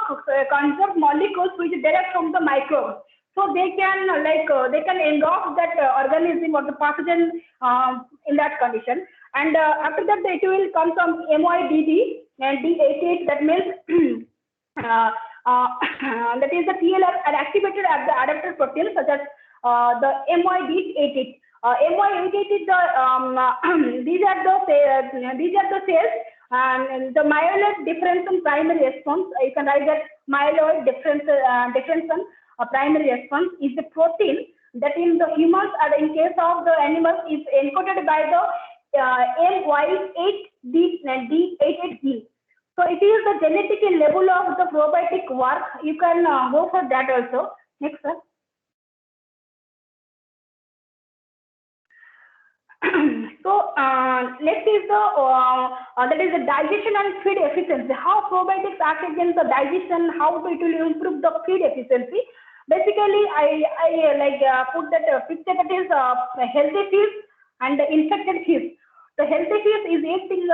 conserved molecules which derive from the microbes. So they can engulf that organism or the pathogen in that condition. And after that, it will come from MYDD and D88. That means that is the TLR are activated at the adapter proteins such as the MYD88. MY88 is the these are the cells, and the myeloid differentiation primary response. You can write that myeloid differentiation primary response is the protein that in the humans or in case of the animals is encoded by the MY8D88 So it is the genetic level of the probiotic work. You can go for that also. Next, sir. So next is that is the digestion and feed efficiency. How probiotics act against the digestion? How it will improve the feed efficiency? Basically, I put that picture, that is healthy fish and infected fish. The healthy fish is eating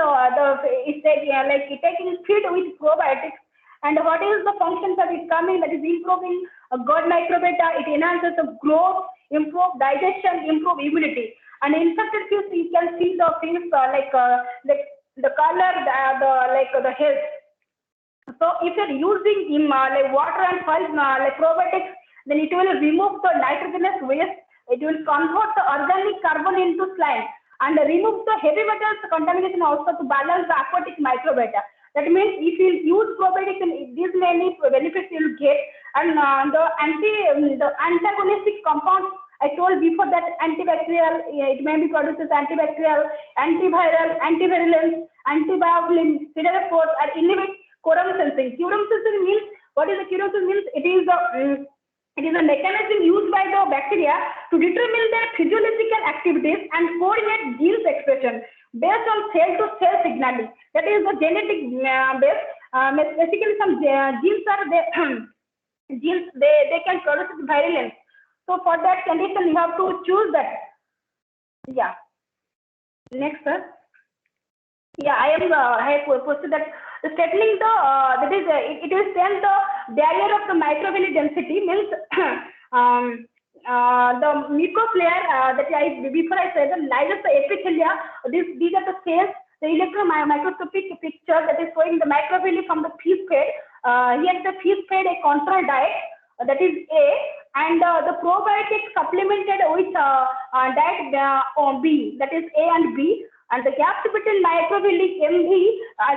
taking feed with probiotics. And what is the functions of it coming? That is improving gut microbiota. It enhances the growth, improve digestion, improve immunity. And infected fish, you can see the fish the color, the health. So if you're using water and probiotics, then it will remove the nitrogenous waste. It will convert the organic carbon into slime and remove the heavy metals contamination also to balance the aquatic microbiota. That means if you use probiotics, these many benefits you will get. And the antagonistic compounds I told before, that antibacterial, it may be produces antibacterial, antiviral, antivirulence, antibiotic, siderophores, and inhibit quorum sensing. Quorum sensing means, what is the quorum sensing means? It is a mechanism used by the bacteria to determine their physiological activities and coordinate genes expression based on cell-to-cell signaling. That is the genetic base. Basically, some genes are genes they can produce virulence. So for that condition, you have to choose that. Yeah. Next, sir. Yeah, I have posted that settling it will send the barrier of the microvilli density means the mucous layer before I said the layers the epithelia. These are the cells. The electron microscopic picture that is showing the microvilli from the fish fed. Here the fish fed a control diet, that is A, and the probiotic supplemented with diet B, that is A and B. And the gaps between microvilli MV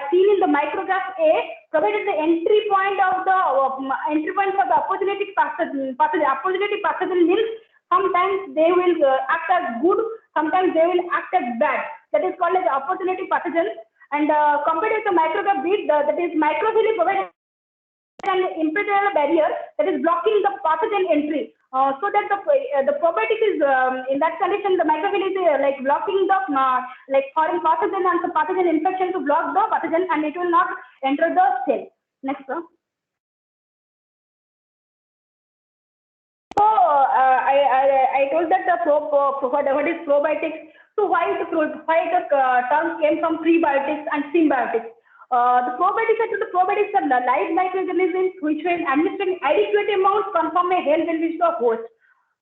seen in the micrograph A provided the entry point for the opportunistic pathogen. Opportunistic pathogen means sometimes they will act as good, sometimes they will act as bad. That is called as opportunistic pathogen. And compared with the micrograph B, that is microvilli provided an impenetrable barrier that is blocking the pathogen entry. So that the probiotic is in that condition, the microvilli is blocking the foreign pathogen and the pathogen infection to block the pathogen, and it will not enter the cell. Next, sir. So I told that what is probiotics. So why the term came from prebiotics and symbiotics. The probiotics are the live microorganisms which, when administered in adequate amounts, confirm a health benefit to a host.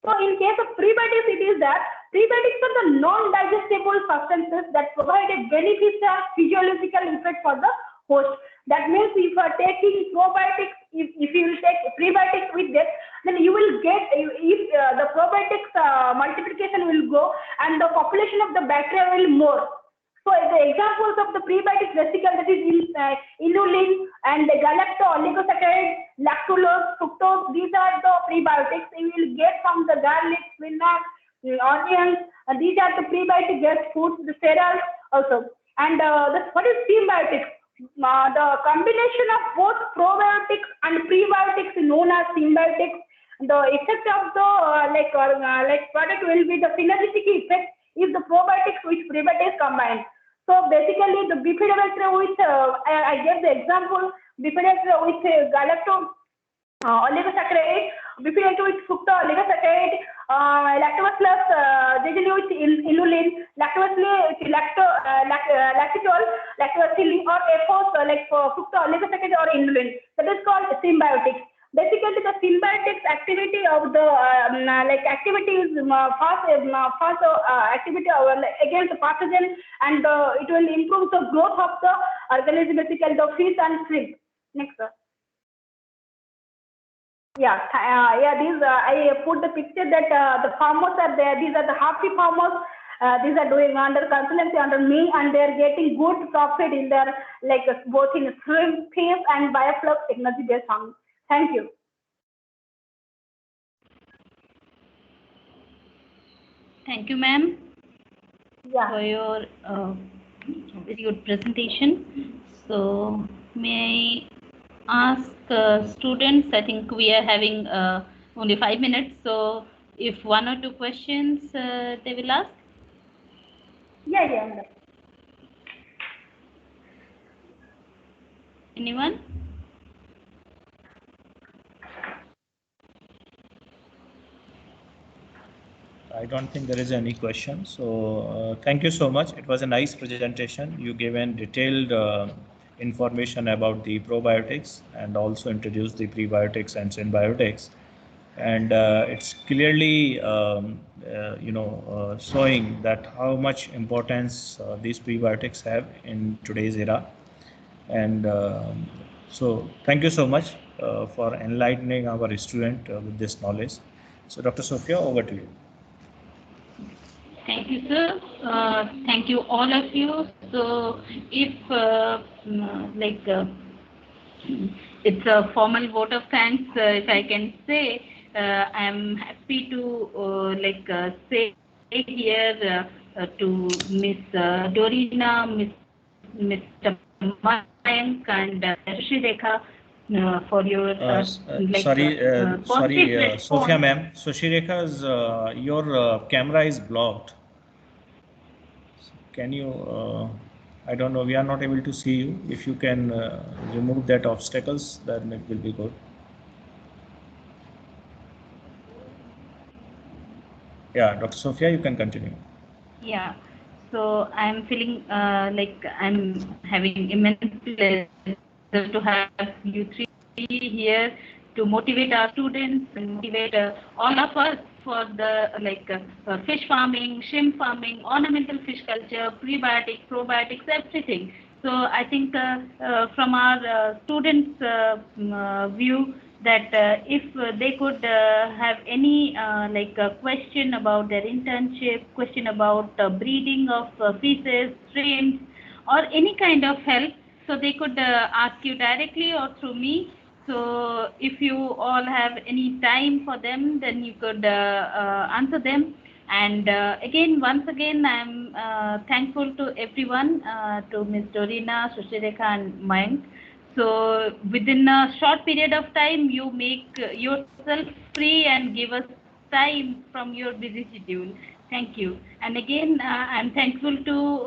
So in case of prebiotics, it is that prebiotics are the non-digestible substances that provide a beneficial physiological effect for the host. That means if you are taking probiotics, if you will take prebiotics with that, then you will get, the probiotics multiplication will go and the population of the bacteria will more. So the examples of the prebiotic vesicle, that is inulin and the galacto-oligosaccharide, lactulose, fructose, these are the prebiotics you will get from the garlic, spinach, onions. These are the prebiotic based foods, the cereals also. And what is symbiotics? The combination of both probiotics and prebiotics is known as symbiotics. The effect of the product will be the synergistic effect if the probiotics with prebiotics combined. So basically, the bifidobacteria with I gave the example, bifidobacteria with galacto oligosaccharide, bifidobacteria with fructo oligosaccharide, lactobacillus generally with inulin, lactobacillus with lactitol, lactobacilli, or FOs fructo oligosaccharide or inulin. That is called symbiotics. Basically, the symbiotics activity of the activity is fast activity against the pathogen, and it will improve the growth of the organism, basically the fish and shrimp. Next, sir. Yeah, these I put the picture that the farmers are there. These are the happy farmers. These are doing under consultancy under me, and they are getting good profit in their both in shrimp, fish, and bioflux technology based farming. Thank you. Thank you, ma'am, for your very good presentation. So may I ask students, I think we are having only 5 minutes, so if 1 or 2 questions they will ask. Yeah. Anyone? I don't think there is any question. So thank you so much. It was a nice presentation. You gave a detailed information about the probiotics and also introduced the prebiotics and symbiotics. And it's clearly, showing that how much importance these prebiotics have in today's era. And so thank you so much for enlightening our student with this knowledge. So Dr. Sophia, over to you. Thank you, sir. Thank you, all of you. So, if it's a formal vote of thanks, if I can say, I'm happy to say here to Miss Dorina, Mr. Mayank, and Srirekha for your Sophia ma'am. So Srirekha's your camera is blocked. Can you? I don't know. We are not able to see you. If you can remove that obstacles, then it will be good. Yeah, Dr. Sophia, you can continue. Yeah. So I'm feeling like I'm having immense pleasure to have you three here to motivate our students and motivate all of us for the fish farming, shrimp farming, ornamental fish culture, prebiotics, probiotics, everything. So I think from our students' view, that if they could have any question about their internship, question about breeding of fishes, shrimps, or any kind of help, so they could ask you directly or through me. So if you all have any time for them, then you could answer them. And once again, I'm thankful to everyone, to Ms. Dorina, Srirekha, and Mayank. So within a short period of time, you make yourself free and give us time from your busy schedule. Thank you. And again, I'm thankful to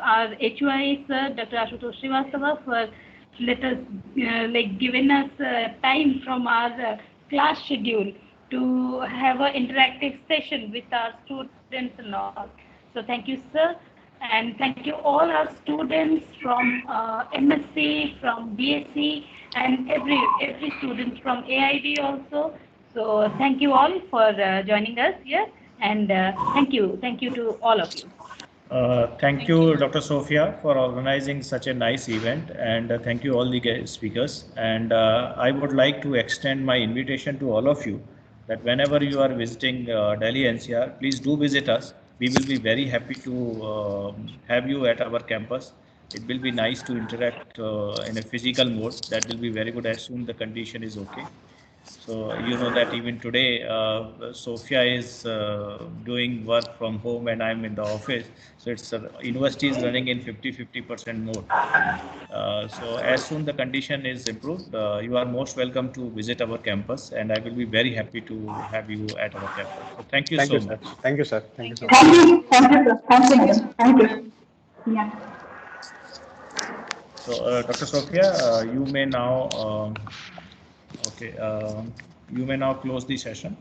our HUI sir, Dr. Ashutosh Srivastava, for giving us time from our class schedule to have an interactive session with our students and all. So thank you, sir. And thank you all our students from MSc, from BSc, and every student from AIB also. So thank you all for joining us here, and thank you to all of you. Thank you, Dr. Sophia, for organizing such a nice event, and thank you all the guest speakers. And I would like to extend my invitation to all of you that whenever you are visiting Delhi NCR, please do visit us. We will be very happy to have you at our campus. It will be nice to interact in a physical mode. That will be very good as soon the condition is okay. So you know that even today, Sophia is doing work from home and I'm in the office. So it's university is running in 50% mode. So as soon the condition is improved, you are most welcome to visit our campus, and I will be very happy to have you at our campus. So thank you so much. Thank you, sir. Thank you so much. Thank you, sir. Thank you. Yeah. So Dr. Sophia, you may now you may now close the session.